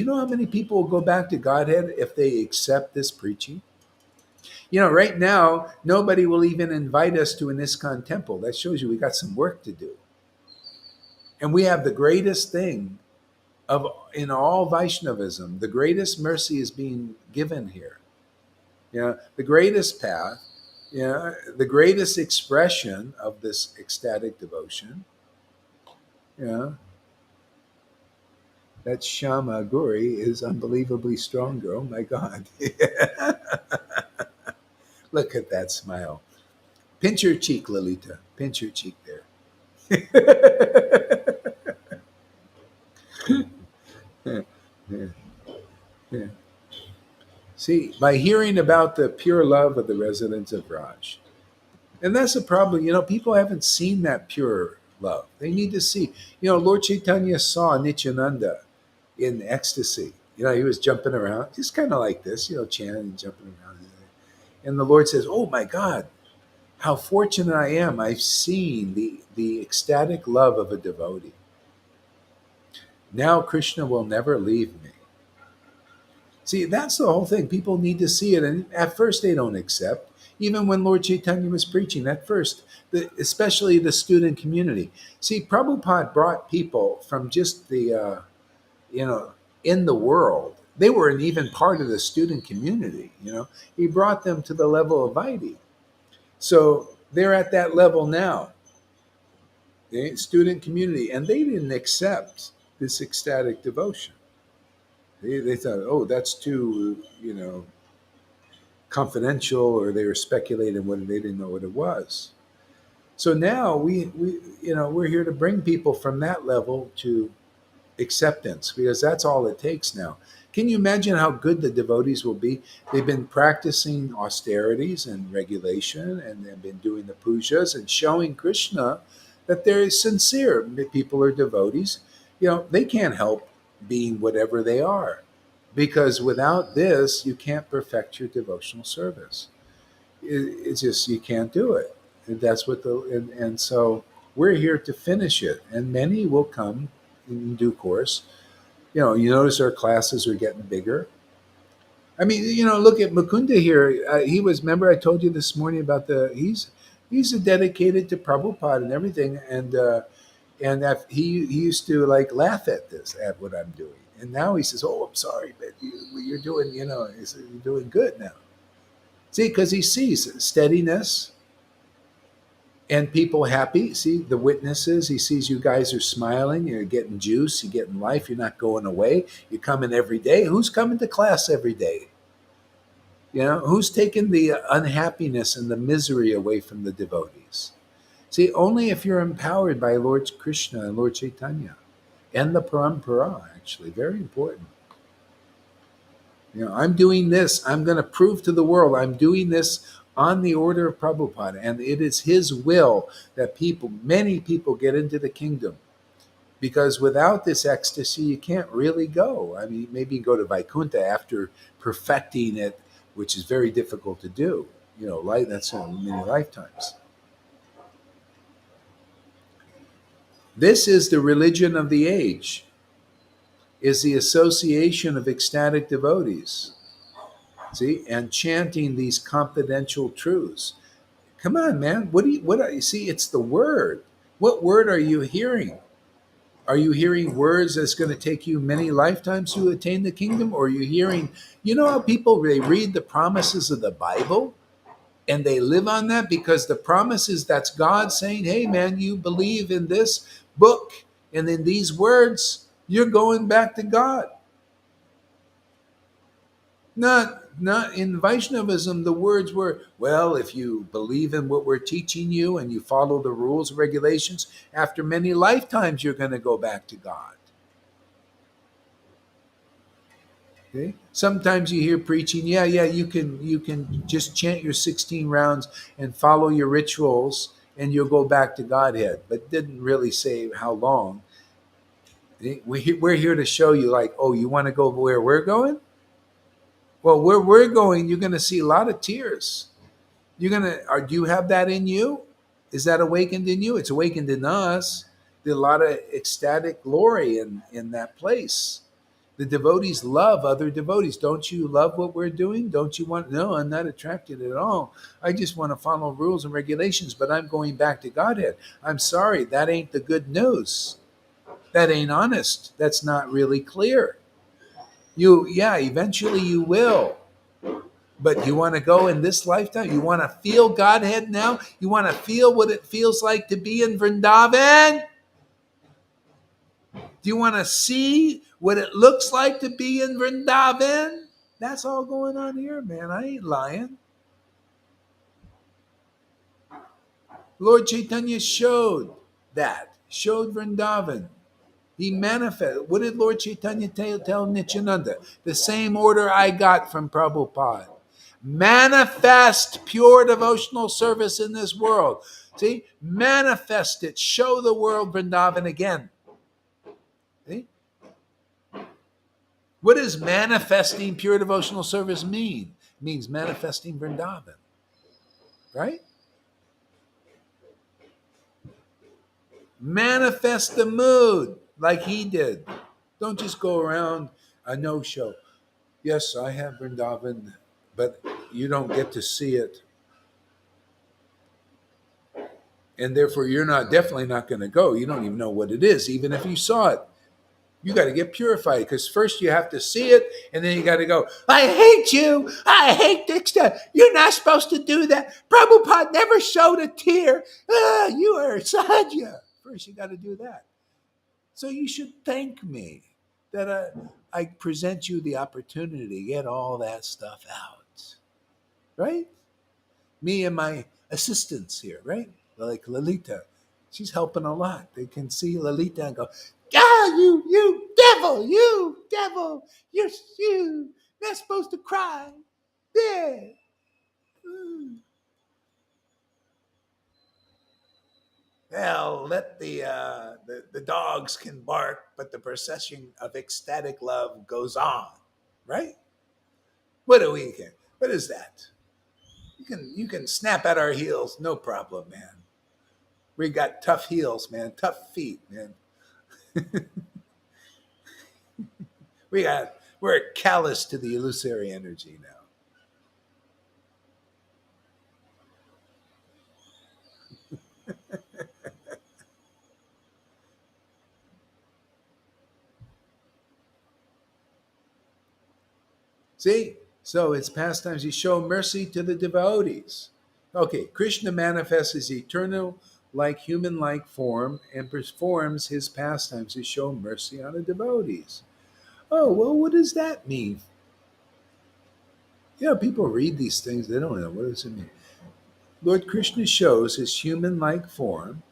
know how many people will go back to Godhead if they accept this preaching? Right now, nobody will even invite us to an ISKCON temple. That shows you we got some work to do. And we have the greatest thing in all Vaishnavism. The greatest mercy is being given here. The greatest path, the greatest expression of this ecstatic devotion. That Shama Guri is unbelievably stronger. Oh my God. Look at that smile. Pinch your cheek, Lalita. Pinch your cheek there. Yeah. Yeah. See, by hearing about the pure love of the residents of Raj. And that's the problem. People haven't seen that pure love. They need to see. Lord Chaitanya saw Nityananda in ecstasy. He was jumping around, just kind of like this, chanting and jumping around. And the Lord says, oh my God, how fortunate I am. I've seen the ecstatic love of a devotee. Now Krishna will never leave me. See, that's the whole thing. People need to see it. And at first they don't accept. Even when Lord Caitanya was preaching, at first, especially the student community. See, Prabhupada brought people from just the, in the world. They weren't even part of the student community, He brought them to the level of Vaidhi. So they're at that level now, the student community, and they didn't accept this ecstatic devotion. They thought, oh, that's too, confidential, or they were speculating what they didn't know what it was. So now we're here to bring people from that level to acceptance, because that's all it takes now. Can you imagine how good the devotees will be? They've been practicing austerities and regulation, and they've been doing the pujas and showing Krishna that they're sincere. People are devotees. They can't help being whatever they are, because without this, you can't perfect your devotional service. It's just, you can't do it. And that's what and so we're here to finish it, and many will come in due course. You notice our classes are getting bigger. I mean, look at Mukunda here. Remember I told you this morning about he's dedicated to Prabhupada and everything, and that he used to like laugh at what I'm doing. And now he says, "Oh, I'm sorry, but you're doing, you're doing good now." See, because he sees steadiness and people happy. See the witnesses. He sees you guys are smiling. You're getting juice. You're getting life. You're not going away. You're coming every day. Who's coming to class every day? Who's taking the unhappiness and the misery away from the devotees? See, only if you're empowered by Lord Krishna and Lord Chaitanya and the Parampara, actually, very important. I'm doing this. I'm going to prove to the world I'm doing this on the order of Prabhupada. And it is his will that many people get into the kingdom. Because without this ecstasy, you can't really go. I mean, maybe you go to Vaikuntha after perfecting it, which is very difficult to do. That's in many lifetimes. This is the religion of the age, is the association of ecstatic devotees. See, and chanting these confidential truths. Come on, man. What are you see? It's the word. What word are you hearing? Are you hearing words that's going to take you many lifetimes to attain the kingdom? Or are you hearing, how people, they read the promises of the Bible and they live on that because the promises, that's God saying, hey, man, you believe in this book and in these words, you're going back to God. Not in Vaishnavism, the words were, well, if you believe in what we're teaching you and you follow the rules and regulations, after many lifetimes, you're going to go back to God. Okay. Sometimes you hear preaching, yeah, you can just chant your 16 rounds and follow your rituals and you'll go back to Godhead, but didn't really say how long. We're here to show you, like, oh, you want to go where we're going? Well, where we're going, you're going to see a lot of tears. Do you have that in you? Is that awakened in you? It's awakened in us. There's a lot of ecstatic glory in that place. The devotees love other devotees. Don't you love what we're doing? Don't you want? No, I'm not attracted at all. I just want to follow rules and regulations, but I'm going back to Godhead. I'm sorry, that ain't the good news. That ain't honest. That's not really clear. Yeah, eventually you will. But you want to go in this lifetime? You want to feel Godhead now? You want to feel what it feels like to be in Vrindavan? Do you want to see what it looks like to be in Vrindavan? That's all going on here, man. I ain't lying. Lord Chaitanya showed Vrindavan. He manifested. What did Lord Chaitanya tell Nityananda? The same order I got from Prabhupada. Manifest pure devotional service in this world. See? Manifest it. Show the world Vrindavan again. See? What does manifesting pure devotional service mean? It means manifesting Vrindavan. Right? Manifest the mood like he did. Don't just go around a no-show. Yes, I have Vrindavan, but you don't get to see it. And therefore, you're definitely not going to go. You don't even know what it is, even if you saw it. You got to get purified because first you have to see it, and then you got to go, I hate you. I hate Dixta. You're not supposed to do that. Prabhupada never showed a tear. You are sadhya. First, you got to do that. So you should thank me that I present you the opportunity to get all that stuff out. Right? Me and my assistants here, right? Like Lalita. She's helping a lot. They can see Lalita and go, you devil, you're not supposed to cry. There. Mm. Well, let the dogs can bark, but the procession of ecstatic love goes on, right? What do we can? What is that? You can snap at our heels, no problem, man. We got tough heels, man, tough feet, man. We're callous to the illusory energy now. See? So its pastimes, he show mercy to the devotees. Okay, Krishna manifests his eternal, like human-like form and performs his pastimes to show mercy on the devotees. Oh, well, what does that mean? People read these things, they don't know. What does it mean? Lord Krishna shows his human-like form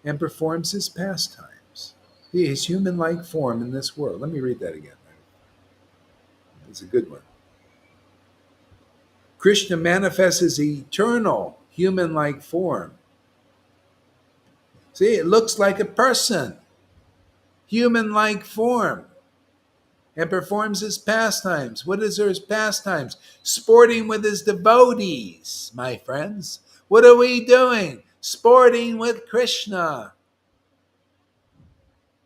and performs his pastimes. His human-like form in this world. Let me read that again. It's a good one. Krishna manifests his eternal human-like form. See, it looks like a person, human-like form, and performs his pastimes. What is his pastimes? Sporting with his devotees, my friends. What are we doing? Sporting with Krishna.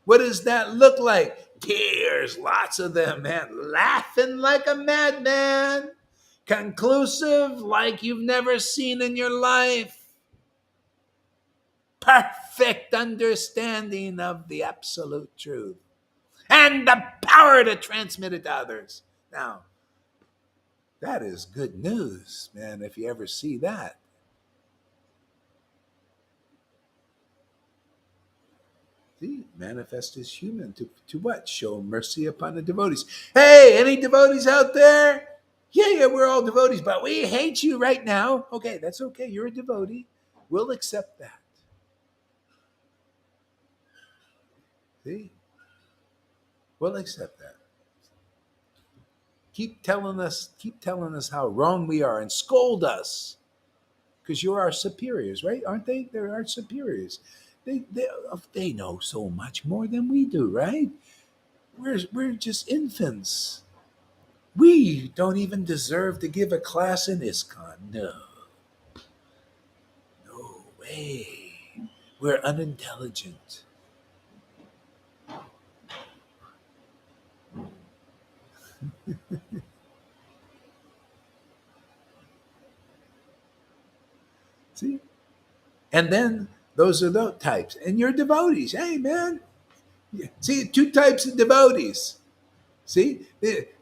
What does that look like? Tears, lots of them, man. Laughing like a madman. Conclusive like you've never seen in your life. Perfect understanding of the absolute truth. And the power to transmit it to others. Now, that is good news, man, if you ever see that. See, manifest as human to what? Show mercy upon the devotees. Hey, any devotees out there? Yeah, we're all devotees, but we hate you right now. Okay, that's okay. You're a devotee. We'll accept that. See? We'll accept that. Keep telling us how wrong we are and scold us. Because you're our superiors, right? Aren't they? They're our superiors. They know so much more than we do, right? We're just infants. We don't even deserve to give a class in ISKCON. No way. We're unintelligent. See? And then those are the types. And you're devotees. Hey, man. See, two types of devotees. See,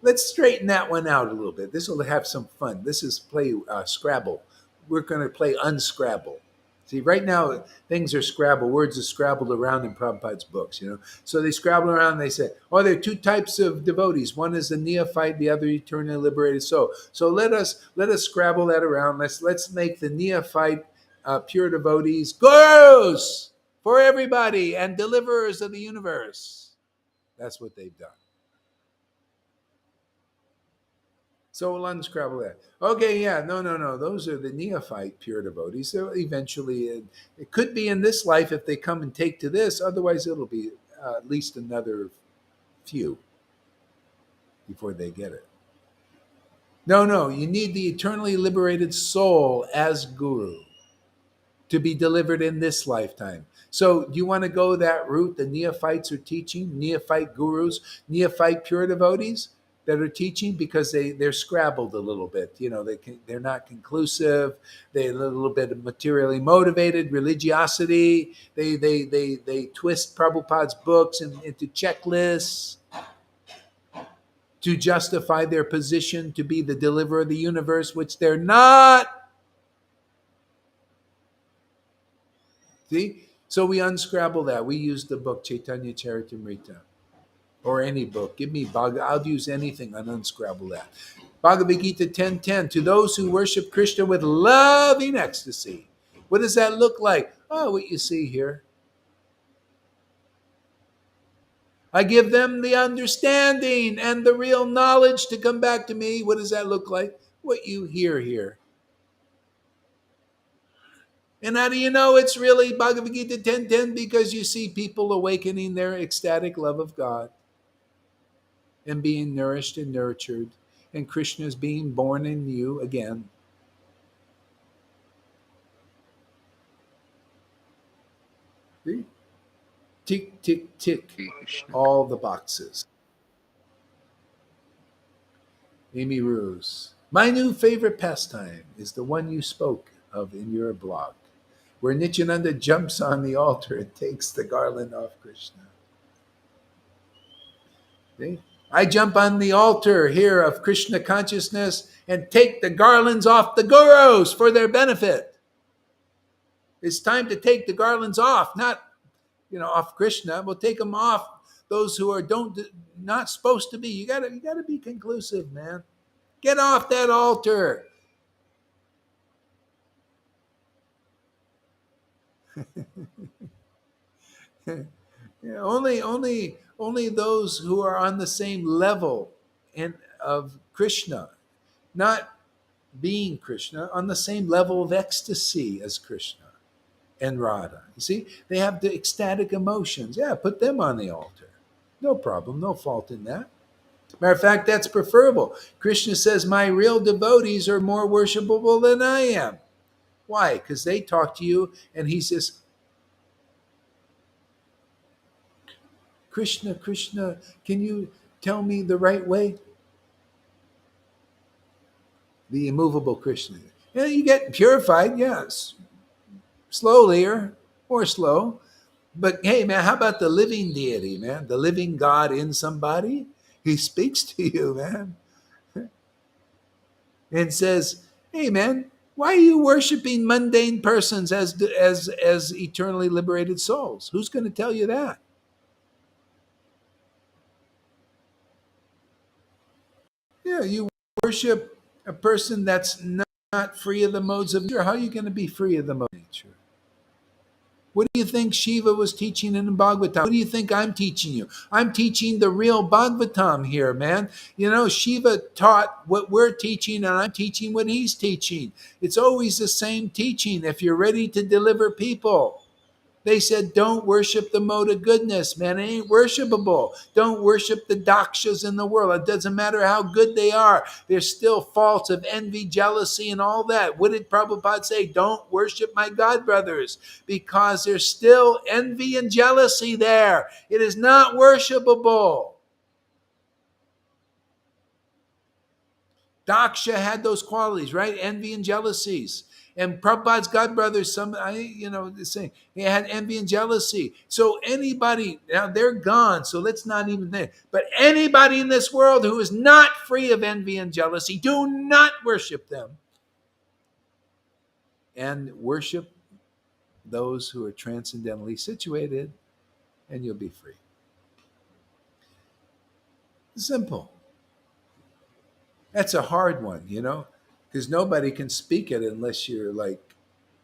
let's straighten that one out a little bit. This will have some fun. This is play Scrabble. We're going to play unscrabble. See, right now things are Scrabble. Words are scrabbled around in Prabhupada's books. So they scrabble around. And they say, "Oh, there are two types of devotees. One is the neophyte, the other eternally liberated soul." So let us scrabble that around. Let's make the neophyte pure devotees gurus for everybody and deliverers of the universe. That's what they've done. So we'll unscrabble that. Okay, yeah, no. Those are the neophyte pure devotees. So eventually, it could be in this life if they come and take to this. Otherwise, it'll be at least another few before they get it. No. You need the eternally liberated soul as guru to be delivered in this lifetime. So, do you want to go that route? The neophytes are teaching, neophyte gurus, neophyte pure devotees that are teaching because they're scrabbled a little bit. They're not conclusive. They're a little bit materially motivated, religiosity. They twist Prabhupada's books into checklists to justify their position to be the deliverer of the universe, which they're not. See? So we unscrabble that. We use the book Chaitanya Charitamrita or any book. Give me Bhagavad. I'll use anything and unscrabble that. Bhagavad Gita 10:10. To those who worship Krishna with loving ecstasy. What does that look like? Oh, what you see here. I give them the understanding and the real knowledge to come back to me. What does that look like? What you hear here. And how do you know it's really Bhagavad Gita 10:10? Because you see people awakening their ecstatic love of God and being nourished and nurtured, and Krishna is being born in you again. See? Tick, tick, tick, Hare Krishna. all the boxes. Amy Rose. My new favorite pastime is the one you spoke of in your blog, where Nityananda jumps on the altar and takes the garland off Krishna. See? I jump on the altar here of Krishna consciousness and take the garlands off the gurus for their benefit. It's time to take the garlands off, not off Krishna. We'll take them off those who are don't not supposed to be. You gotta be conclusive, man. Get off that altar. Only those who are on the same level and of Krishna, not being Krishna, on the same level of ecstasy as Krishna and Radha. You see, they have the ecstatic emotions. Yeah, put them on the altar. No problem, no fault in that. Matter of fact, that's preferable. Krishna says, my real devotees are more worshipable than I am. Why? Because they talk to you, and he says, Krishna, Krishna, can you tell me the right way? The immovable Krishna. Yeah, you get purified, yes, slowly or more slow. But hey, man, how about the living deity, man? The living God in somebody? He speaks to you, man, and says, hey, man, why are you worshiping mundane persons as eternally liberated souls? Who's going to tell you that? Yeah, you worship a person that's not free of the modes of nature. How are you going to be free of the modes of nature? What do you think Shiva was teaching in Bhagavatam? What do you think I'm teaching you? I'm teaching the real Bhagavatam here, man. Shiva taught what we're teaching, and I'm teaching what he's teaching. It's always the same teaching if you're ready to deliver people. They said, don't worship the mode of goodness, man. It ain't worshipable. Don't worship the dakshas in the world. It doesn't matter how good they are. There's still faults of envy, jealousy, and all that. What did Prabhupada say? Don't worship my God brothers, because there's still envy and jealousy there. It is not worshipable. Daksha had those qualities, right? Envy and jealousies. And Prabhupada's God brothers, saying he had envy and jealousy. So anybody, now they're gone, so let's not even think. But anybody in this world who is not free of envy and jealousy, do not worship them. And worship those who are transcendentally situated, and you'll be free. Simple. That's a hard one, because nobody can speak it unless you're like,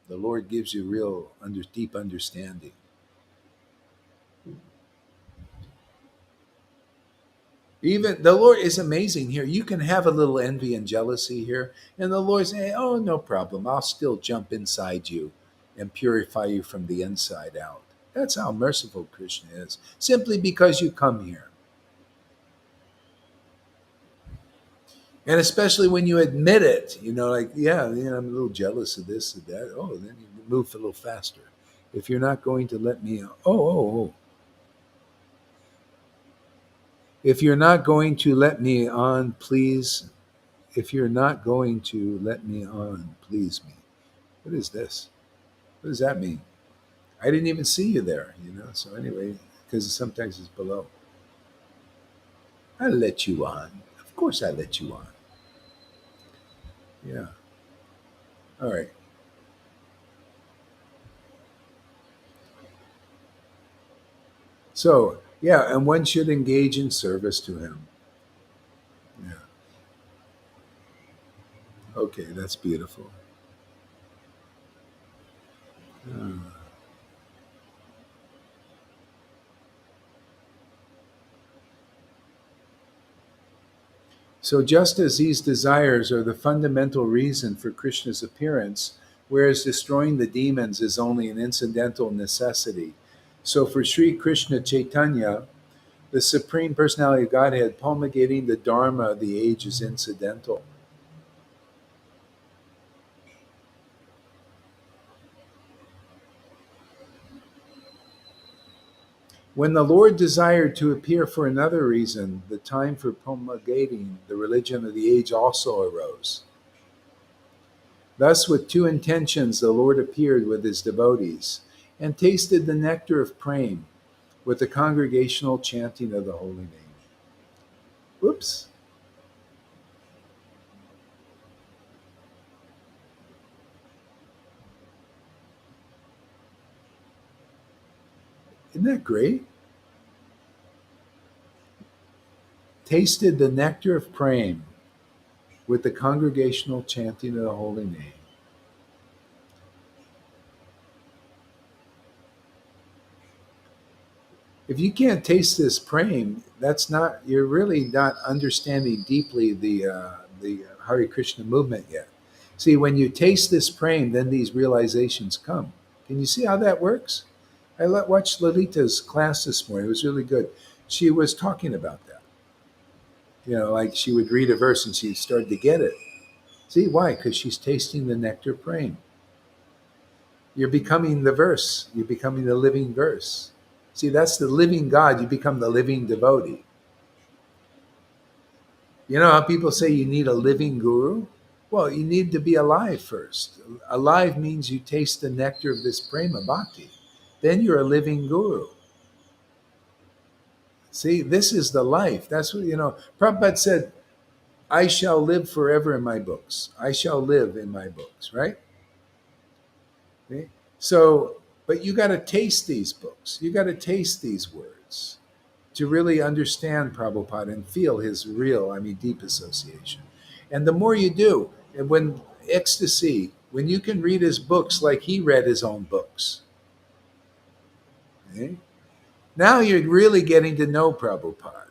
the Lord gives you real deep understanding. Even the Lord is amazing here. You can have a little envy and jealousy here, and the Lord say, oh, no problem. I'll still jump inside you and purify you from the inside out. That's how merciful Krishna is, simply because you come here. And especially when you admit it, like, yeah, I'm a little jealous of this or that. Oh, then you move a little faster. If you're not going to let me, oh. If you're not going to let me on, please. If you're not going to let me on, please me. What is this? What does that mean? I didn't even see you there, So anyway, because sometimes it's below. I let you on. Of course I let you on. Yeah. All right. So, yeah, and one should engage in service to him. Yeah. Okay, that's beautiful. Ah. So, just as these desires are the fundamental reason for Krishna's appearance, whereas destroying the demons is only an incidental necessity, so for Sri Krishna Chaitanya, the Supreme Personality of Godhead, promulgating the Dharma of the age is incidental. When the Lord desired to appear for another reason, the time for promulgating the religion of the age also arose. Thus, with two intentions, the Lord appeared with his devotees and tasted the nectar of praying with the congregational chanting of the holy name. Whoops. Isn't that great? Tasted the nectar of praying with the congregational chanting of the holy name. If you can't taste this praying, that's not, you're really not understanding deeply the Hare Krishna movement yet. See, when you taste this praying, then these realizations come. Can you see how that works? Watched Lalita's class this morning. It was really good. She was talking about that. Like she would read a verse and she started to get it. See why? Because she's tasting the nectar praying. You're becoming the verse. You're becoming the living verse. See, that's the living God. You become the living devotee. You know how people say you need a living guru? Well, you need to be alive first. Alive means you taste the nectar of this prema bhakti. Then you're a living guru. See, this is the life. That's what, Prabhupada said, I shall live forever in my books. I shall live in my books, right? Okay? So, but you got to taste these books. You got to taste these words to really understand Prabhupada and feel his real, deep association. And the more you do, and when ecstasy, when you can read his books like he read his own books, okay? Now you're really getting to know Prabhupada.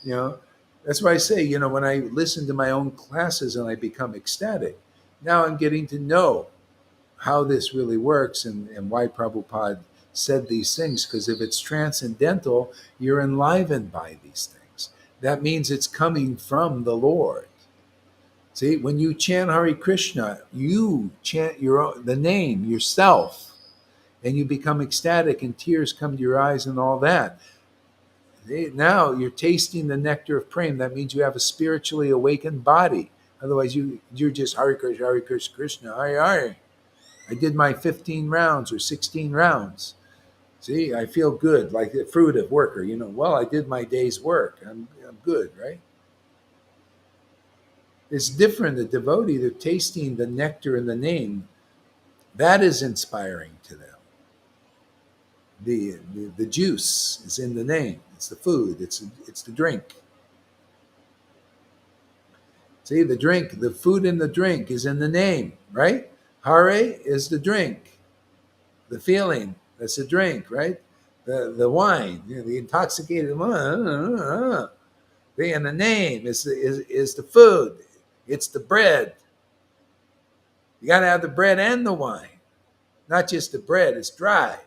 You know, that's why I say, when I listen to my own classes and I become ecstatic, now I'm getting to know how this really works and why Prabhupada said these things. Because if it's transcendental, you're enlivened by these things. That means it's coming from the Lord. See, when you chant Hare Krishna, you chant the name yourself, and you become ecstatic, and tears come to your eyes, and all that. Now you're tasting the nectar of prema. That means you have a spiritually awakened body. Otherwise, you're just Hare Krishna, Krishna, Hare Hare. I did my 15 rounds or 16 rounds. See, I feel good, like the fruitive worker. Well, I did my day's work. I'm good, right? It's different. The devotee, they're tasting the nectar in the name. That is inspiring to them. The juice is in the name. It's the food. It's the drink. See, the drink, the food and the drink is in the name, right? Hare is the drink. The feeling, that's the drink, right? The wine, the intoxicated wine. And the name is the food. It's the bread. You got to have the bread and the wine, not just the bread. It's dry.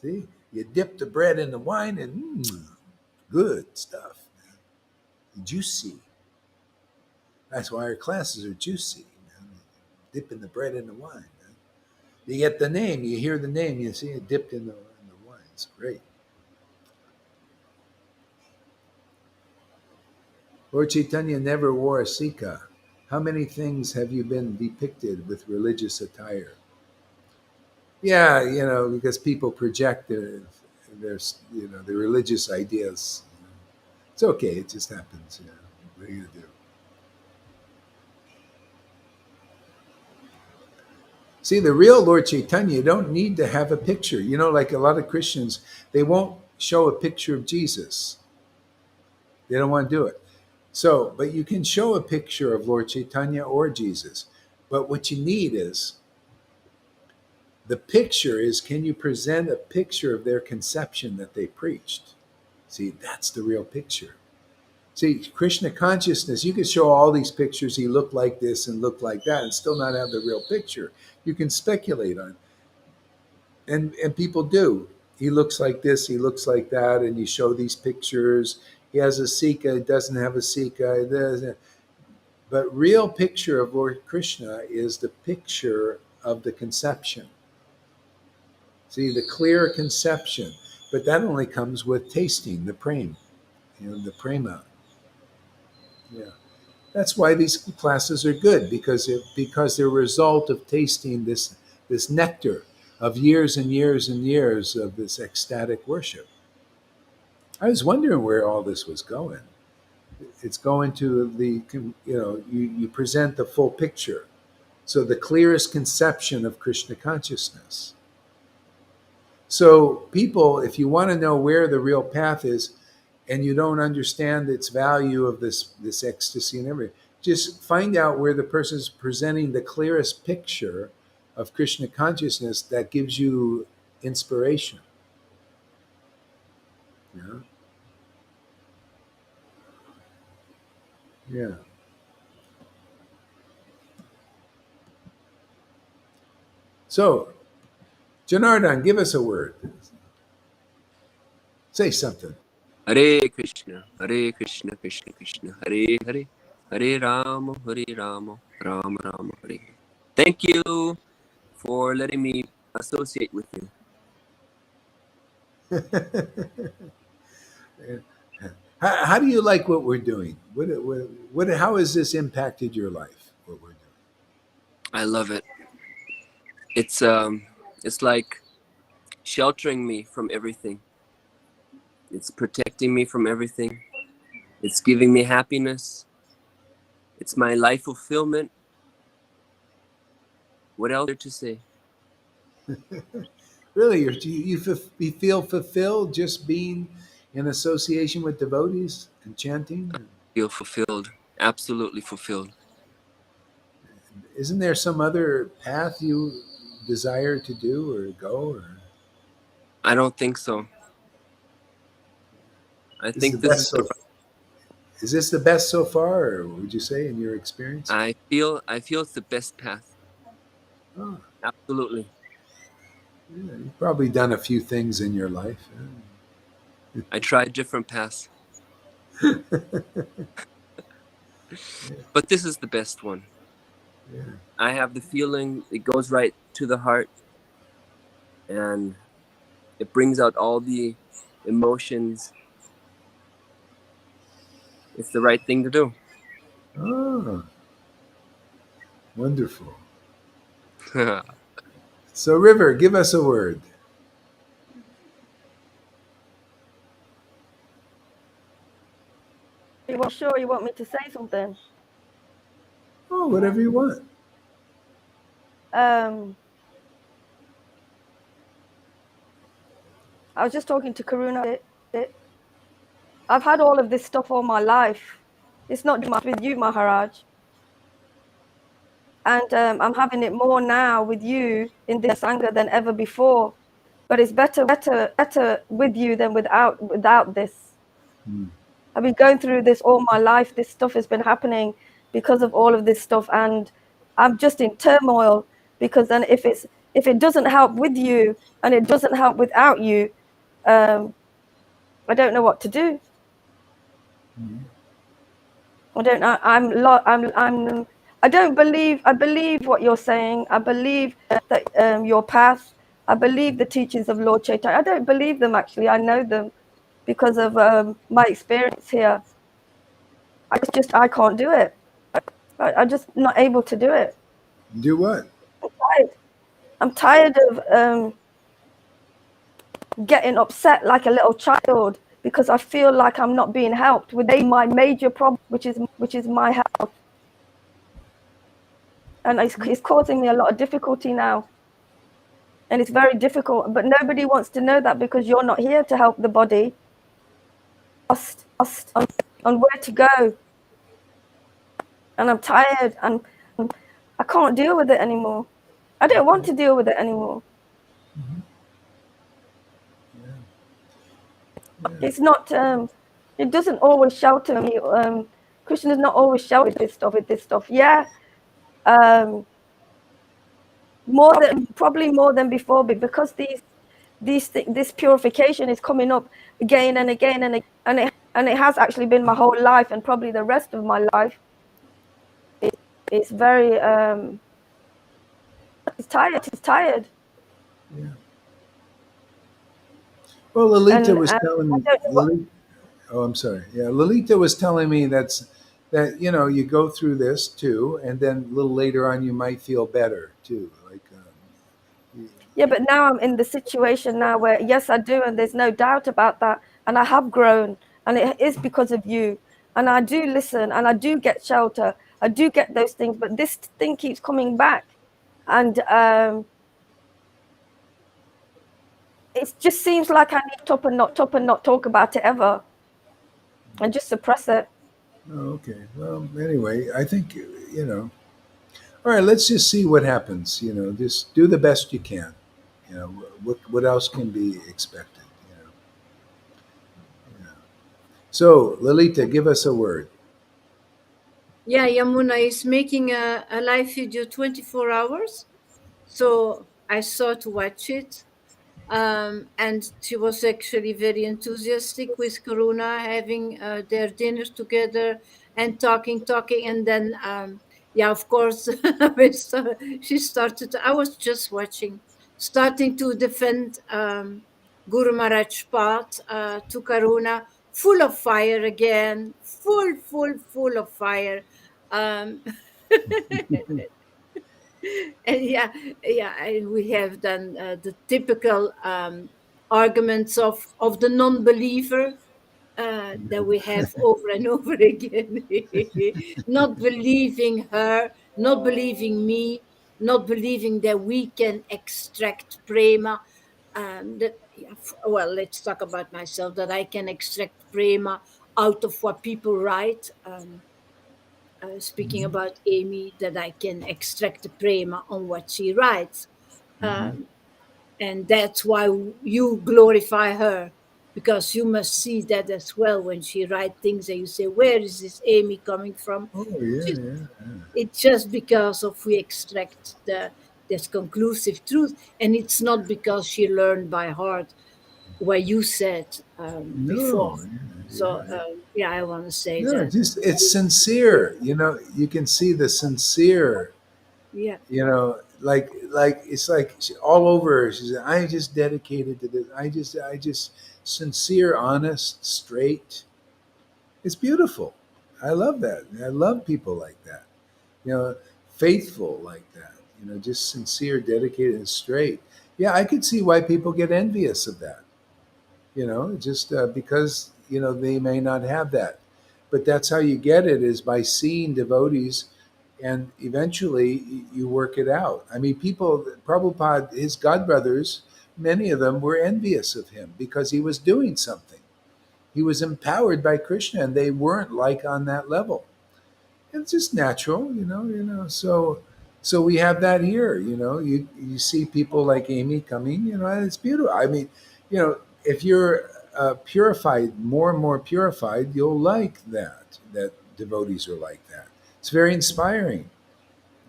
See, you dip the bread in the wine and good stuff, juicy. That's why our classes are juicy. Dipping the bread in the wine. You get the name. You hear the name. You see it dipped in the wine. It's great. Lord Caitanya never wore a sika. How many things have you been depicted with religious attire? Yeah, because people project their religious ideas. It's okay. It just happens. What are you gonna do? See, the real Lord Chaitanya, you don't need to have a picture. Like a lot of Christians, they won't show a picture of Jesus. They don't want to do it. So, but you can show a picture of Lord Chaitanya or Jesus. But what you need is the picture is, can you present a picture of their conception that they preached? See, that's the real picture. See, Krishna consciousness, you can show all these pictures, he looked like this and looked like that, and still not have the real picture. You can speculate on it. And people do. He looks like this, he looks like that, and you show these pictures. He has a Sika, he doesn't have a Sika. But real picture of Lord Krishna is the picture of the conception. See, the clear conception. But that only comes with tasting the prema, the prema. Yeah. That's why these classes are good, because they're a result of tasting this nectar of years and years and years of this ecstatic worship. I was wondering where all this was going. It's going to the, you present the full picture. So the clearest conception of Krishna consciousness. So people, if you want to know where the real path is, and you don't understand its value of this ecstasy and everything, just find out where the person is presenting the clearest picture of Krishna consciousness that gives you inspiration. Yeah. Yeah. So, Janardhan, give us a word. Say something. Hare Krishna, Krishna Krishna, Hare Hare, Hare Rama, Rama Rama, Hare. Thank you for letting me associate with you. How do you like what we're doing? How has this impacted your life? What we're doing? I love it. It's like sheltering me from everything. It's protecting me from everything. It's giving me happiness. It's my life fulfillment. What else to say? Really, you feel fulfilled just being in association with devotees and chanting? Feel fulfilled. Absolutely fulfilled. Isn't there some other path you desire to do or go? Or I don't think so. I this is the think this best is the. so? Is this the best so far, or would you say in your experience? I feel it's the best path. Oh, Absolutely. yeah, you've probably done a few things in your life. I tried different paths, Yeah. but this is the best one. Yeah. I have the feeling it goes right to the heart and it brings out all the emotions. It's the right thing to do. Oh, wonderful. So, River, give us a word. You sure you want me to say something? Oh, whatever you want. I was just talking to Karuna. I've had all of this stuff all my life. It's not just with you, Maharaj. And I'm having it more now with you in this Sangha than ever before. But it's better with you than without this. Hmm. I've been going through this all my life. This stuff has been happening because of all of this stuff, and I'm just in turmoil because then if it doesn't help with you and it doesn't help without you, I don't know what to do. I don't know. I don't believe. I believe what you're saying. I believe that your path. I believe the teachings of Lord Chaitanya. I don't believe them actually. I know them because of my experience here. I can't do it. I'm just not able to do it. Do what? I'm tired of getting upset like a little child because I feel like I'm not being helped with my major problem, which is my health, and it's causing me a lot of difficulty now, and it's very difficult. But nobody wants to know that because you're not here to help the body. Lost on where to go, and I'm tired, and I can't deal with it anymore. I don't want to deal with it anymore. Yeah. It's not. It doesn't always shelter me. Krishna does not always shelter this stuff. Yeah. Probably more than before, but because this purification is coming up again and again and again, and it has actually been my whole life and probably the rest of my life. It's very it's tired. Yeah. Well, Lalita And was I telling me. don't know what. Oh, I'm sorry. Yeah, Lalita was telling me that you go through this too, and then a little later on you might feel better too. Like, Yeah, but now I'm in the situation now where yes, I do, and there's no doubt about that. and I have grown, and it is because of you. And I do listen, and I do get shelter. I do get those things, but this thing keeps coming back, and it just seems like I need to not talk about it ever, and just suppress it. Oh, okay. Well, anyway, I think you know. All right, let's just see what happens. Just do the best you can. What else can be expected? Yeah. So, Lolita, give us a word. Yeah, Yamuna is making a live video 24 hours. So I saw to watch it. And she was actually very enthusiastic with Karuna having their dinner together and talking, and then yeah, of course, she started. I was just watching, starting to defend Guru Maharaj path to Karuna, full of fire again, full of fire. Um, and yeah, and we have done the typical arguments of the non-believer that we have over and over again. Not believing her, not believing me, not believing that we can extract prema. Well, let's talk about myself, that I can extract prema out of what people write. Speaking Mhm, about Amy, that I can extract the prema on what she writes. mhm. Um, and that's why you glorify her, because you must see that as well when she writes things and you say, where is this Amy coming from? Oh yeah, Just, yeah, it's just because of we extract this conclusive truth, and it's not because she learned by heart what you said before. no, yeah, So yeah. yeah, I want to say No, that. just it's sincere. You can see the sincere. Yeah, Like it's like all over her. She said, "I just dedicated to this. I just sincere, honest, straight. It's beautiful. I love that. I love people like that. You know, faithful like that. Just sincere, dedicated, and straight. Yeah, I could see why people get envious of that. Just because they may not have that, but that's how you get it, is by seeing devotees, and eventually you work it out. I mean, people, Prabhupada, his godbrothers, many of them were envious of him because he was doing something. He was empowered by Krishna, and they weren't like on that level. It's just natural, so we have that here. You see people like Amy coming, and it's beautiful. I mean, if you're purified, more and more purified, you'll like that devotees are like that. It's very inspiring.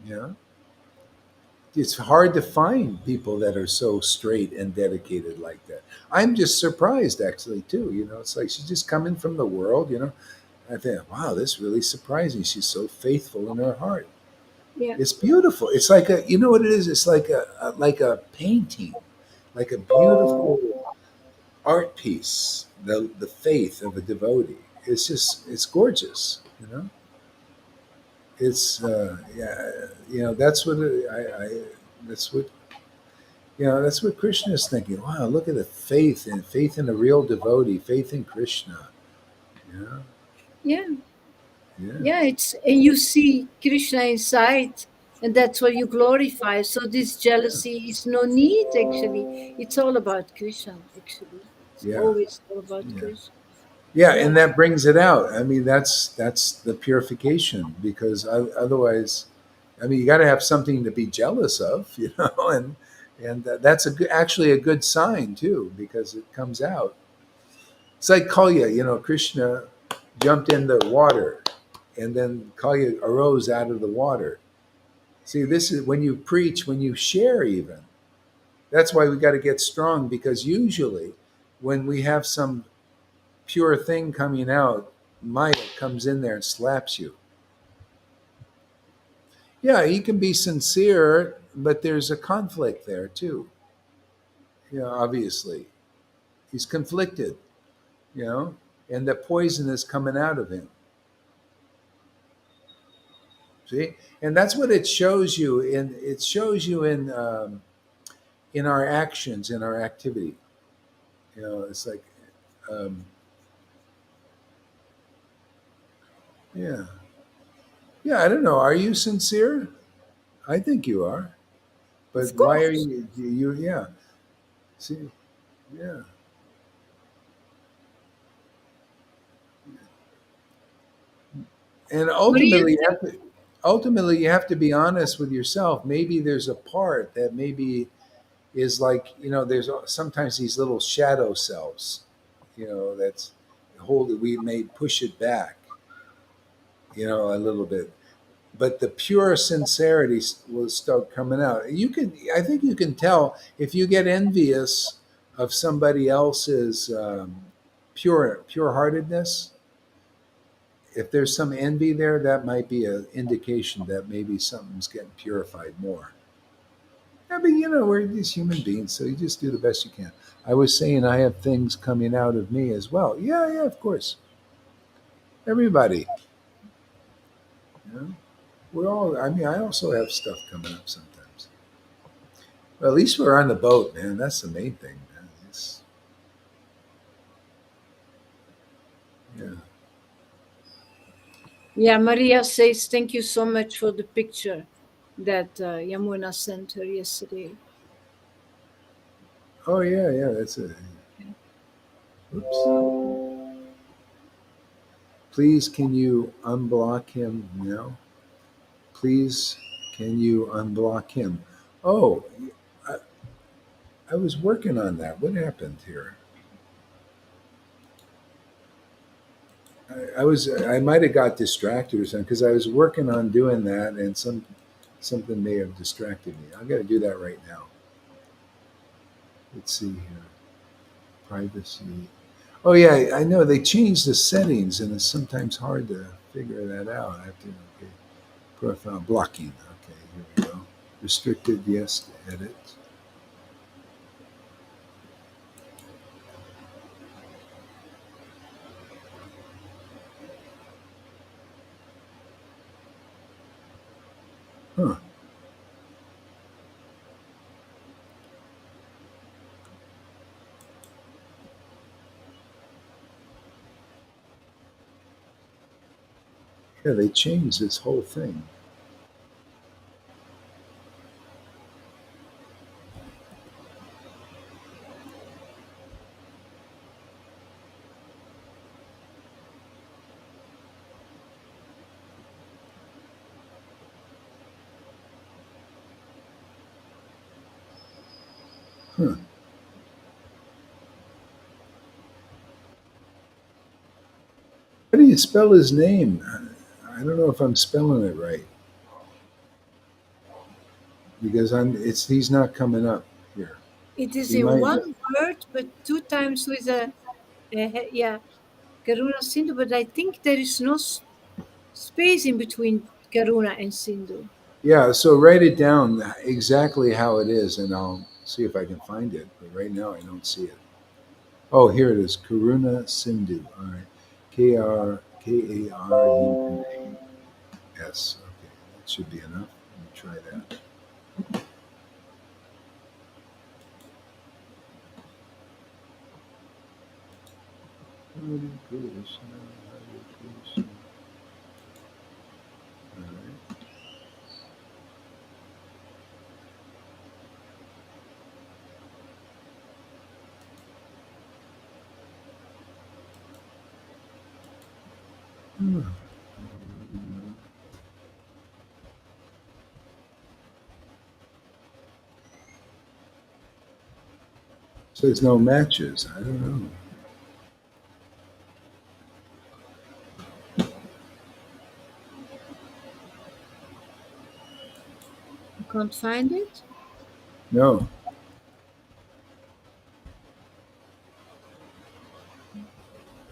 you know it's hard to find people that are so straight and dedicated like that. I'm just surprised, actually, too. It's like she's just coming from the world. I think, wow, this really surprised me. She's so faithful in her heart. yeah, It's beautiful. It's like you know what it is? It's like a painting, like a beautiful art piece. The faith of a devotee. It's gorgeous. It's yeah. That's what that's what that's what Krishna is thinking. Wow, look at the faith in a real devotee, faith in Krishna. Yeah, yeah. yeah, Yeah, it's, and you see Krishna inside, and that's what you glorify. So this yeah, jealousy is no need, actually. It's all about Krishna, actually. It's yeah, always all about yeah. Krishna. Yeah, Yeah, and that brings it out. I mean, that's the purification, because otherwise, I mean, you got to have something to be jealous of, and that's actually a good sign too, because it comes out. It's like Kalya, Krishna jumped in the water, and then Kalya arose out of the water. See, this is when you preach, when you share, even. That's why we got to get strong, because usually, when we have some pure thing coming out, Maya comes in there and slaps you. Yeah, he can be sincere, but there's a conflict there too. Obviously, he's conflicted. You know, and the poison is coming out of him. See, and that's what it shows you in. It shows you in our actions, in our activity. It's like Um, yeah. Yeah, I don't know. Are you sincere? I think you are. But Of why are course. you yeah. See, yeah. And Maria, ultimately you have to be honest with yourself. Maybe there's a part that maybe is like, there's sometimes these little shadow selves, that's hold it, we may push it back, a little bit, but the pure sincerity will start coming out. I think you can tell if you get envious of somebody else's pure heartedness. If there's some envy there, that might be an indication that maybe something's getting purified more. I mean, we're these human beings, so you just do the best you can. I was saying I have things coming out of me as well. Yeah, yeah, of course. Everybody. You know? We're all, I mean, I also have stuff coming up sometimes. Well, at least we're on the boat, man. That's the main thing, man. Yeah. yeah, Maria says thank you so much for the picture that Yamuna sent her yesterday. Oh, yeah, yeah. That's it. Oops. Please, can you unblock him now? Please, can you unblock him? Oh, I, I was working on that. What happened here? I might have got distracted or something because I was working on doing that, and something may have distracted me. I got to do that right now. Let's see here, privacy. Oh yeah, I know they changed the settings, and it's sometimes hard to figure that out. I have to okay, profile blocking. Okay, here we go. Restricted, yes. Edit. Huh? Yeah, they changed this whole thing. Huh? How do you spell his name? I don't know if I'm spelling it right because he's not coming up here. It is He in might. one word, but two times with yeah, Karuna Sindhu, but I think there is no space in between Karuna and Sindhu. Yeah, so write it down exactly how it is, and I'll see if I can find it. But right now, I don't see it. Oh, here it is. Karuna Sindhu. All right. KRKARUNAS. Okay, that should be enough. Let me try that. Hare Krishna, Hare Krishna. All right. Hmm. So there's no matches. I don't know. You can't find it? No.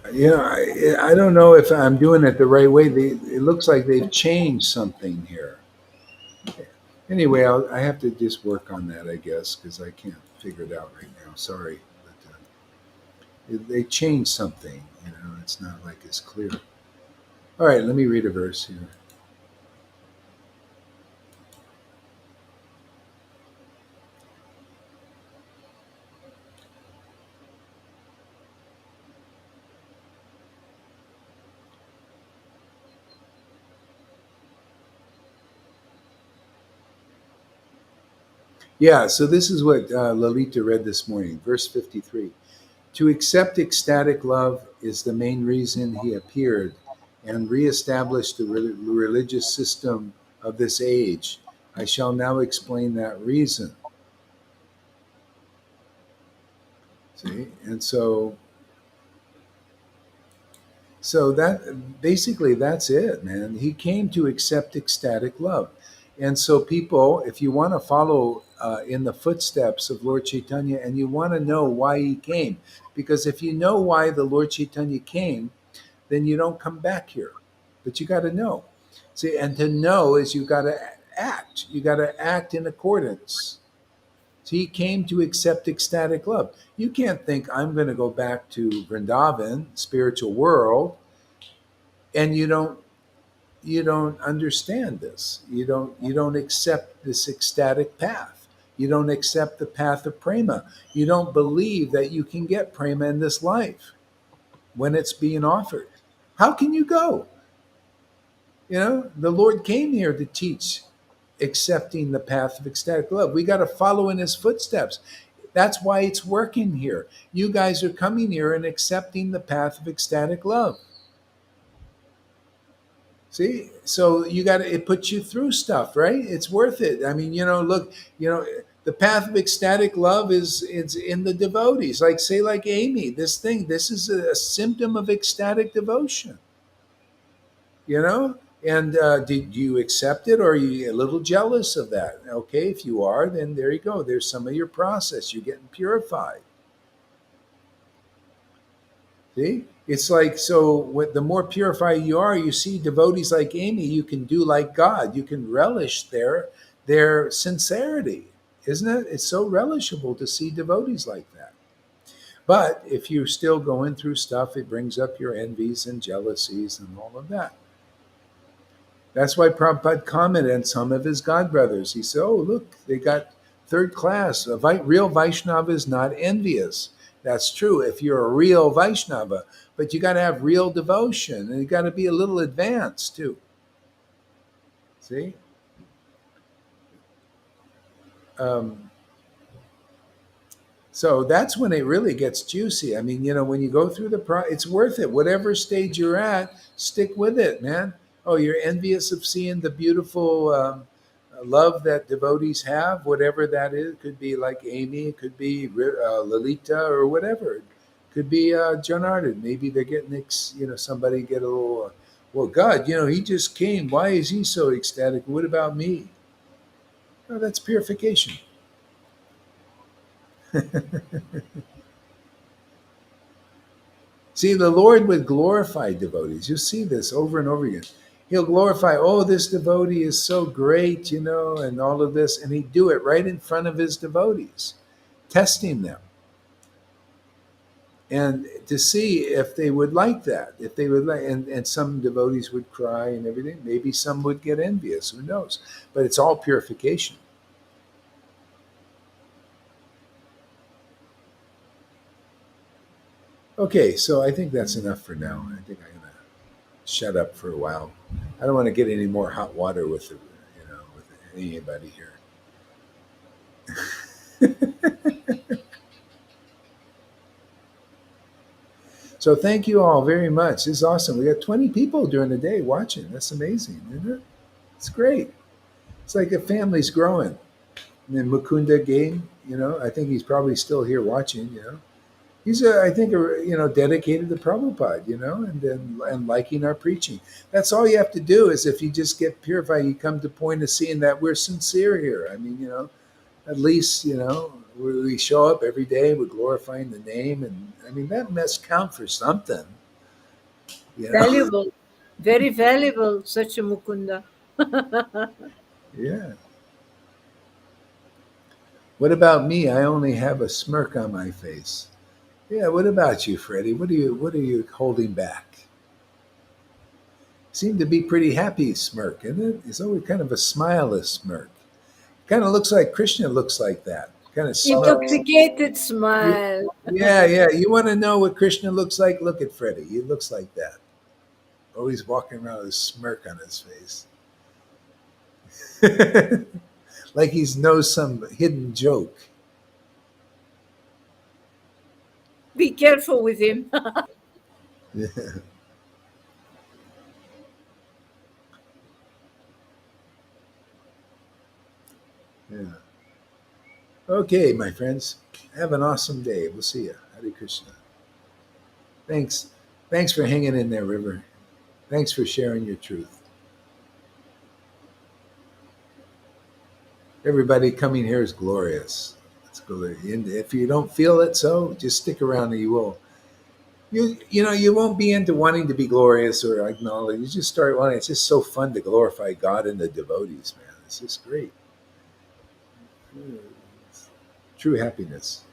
I don't know if I'm doing it the right way. It looks like they've changed something here. Anyway, I have to just work on that, I guess, because I can't figure it out right now. Sorry, but they changed something. It's not like it's clear. All right, let me read a verse here. Yeah, so this is what Lalita read this morning, verse 53. To accept ecstatic love is the main reason he appeared and reestablished the religious system of this age. I shall now explain that reason. See? And so that basically that's it, man. He came to accept ecstatic love. And so people, if you want to follow in the footsteps of Lord Chaitanya and you want to know why he came, because if you know why the Lord Chaitanya came, then you don't come back here. But you got to know. See, and to know is you got to act. You got to act in accordance. So he came to accept ecstatic love. You can't think I'm going to go back to Vrindavan, spiritual world, and you don't understand this. You don't accept this ecstatic path. You don't accept the path of prema. You don't believe that you can get prema in this life when it's being offered. How can you go? The Lord came here to teach accepting the path of ecstatic love. We got to follow in his footsteps. That's why it's working here. You guys are coming here and accepting the path of ecstatic love. See, so you got to, it puts you through stuff, right? It's worth it. I mean, look, the path of ecstatic love is it's in the devotees. Like say, like Amy, this is a symptom of ecstatic devotion. you know and did you accept it, or are you a little jealous of that? Okay, if you are, then there you go, there's some of your process, you're getting purified. See, it's like, so with the more purified you are, you see devotees like Amy, you can do like God, you can relish their sincerity. Isn't it? It's so relishable to see devotees like that. But if you're still going through stuff, it brings up your envies and jealousies and all of that. That's why Prabhupada commented on some of his godbrothers. He said, oh, look, they got third class. Real Vaishnava is not envious. That's true if you're a real Vaishnava, but you got to have real devotion, and you got to be a little advanced too. See? Um, so that's when it really gets juicy. I mean, when you go through it's worth it. Whatever stage you're at, stick with it, man. Oh, you're envious of seeing the beautiful love that devotees have, whatever that is. It could be like Amy, it could be Lalita, or whatever. It could be Janardhan. Maybe they're getting, somebody get a little, well, God, he just came. Why is he so ecstatic? What about me? Oh, that's purification. See, the Lord would glorify devotees. You see this over and over again. He'll glorify, oh, this devotee is so great, and all of this. And he'd do it right in front of his devotees, testing them. And to see if they would like that, if they would like, and some devotees would cry and everything. Maybe some would get envious, who knows? But it's all purification. Okay, so I think that's enough for now. I think I'm gonna shut up for a while. I don't want to get any more hot water with anybody here. So thank you all very much. This is awesome. We got 20 people during the day watching. That's amazing, isn't it? It's great. It's like the family's growing. And then Mukunda Game, I think he's probably still here watching. He's, I think, dedicated to Prabhupada, and liking our preaching. That's all you have to do. Is if you just get purified, you come to the point of seeing that we're sincere here. I mean, at least, we show up every day, we're glorifying the name, and I mean that must count for something. Valuable, very valuable, such a Mukunda. Yeah. What about me? I only have a smirk on my face. Yeah, what about you, Freddie? What are you holding back? Seem to be pretty happy smirk, isn't it? It's always kind of a smileless smirk. Kind of looks like Krishna looks like that. Kind of smirks. Intoxicated smile. Yeah. You want to know what Krishna looks like? Look at Freddie. He looks like that. Always walking around with a smirk on his face. like he knows some hidden joke. Be careful with him. Yeah. Yeah. Okay, my friends. Have an awesome day. We'll see you. Hare Krishna. Thanks. Thanks for hanging in there, River. Thanks for sharing your truth. Everybody coming here is glorious. It's glorious. And if you don't feel it so, just stick around and you will. You won't be into wanting to be glorious or acknowledge. You just start wanting. It's just so fun to glorify God and the devotees, man. It's just great. True happiness.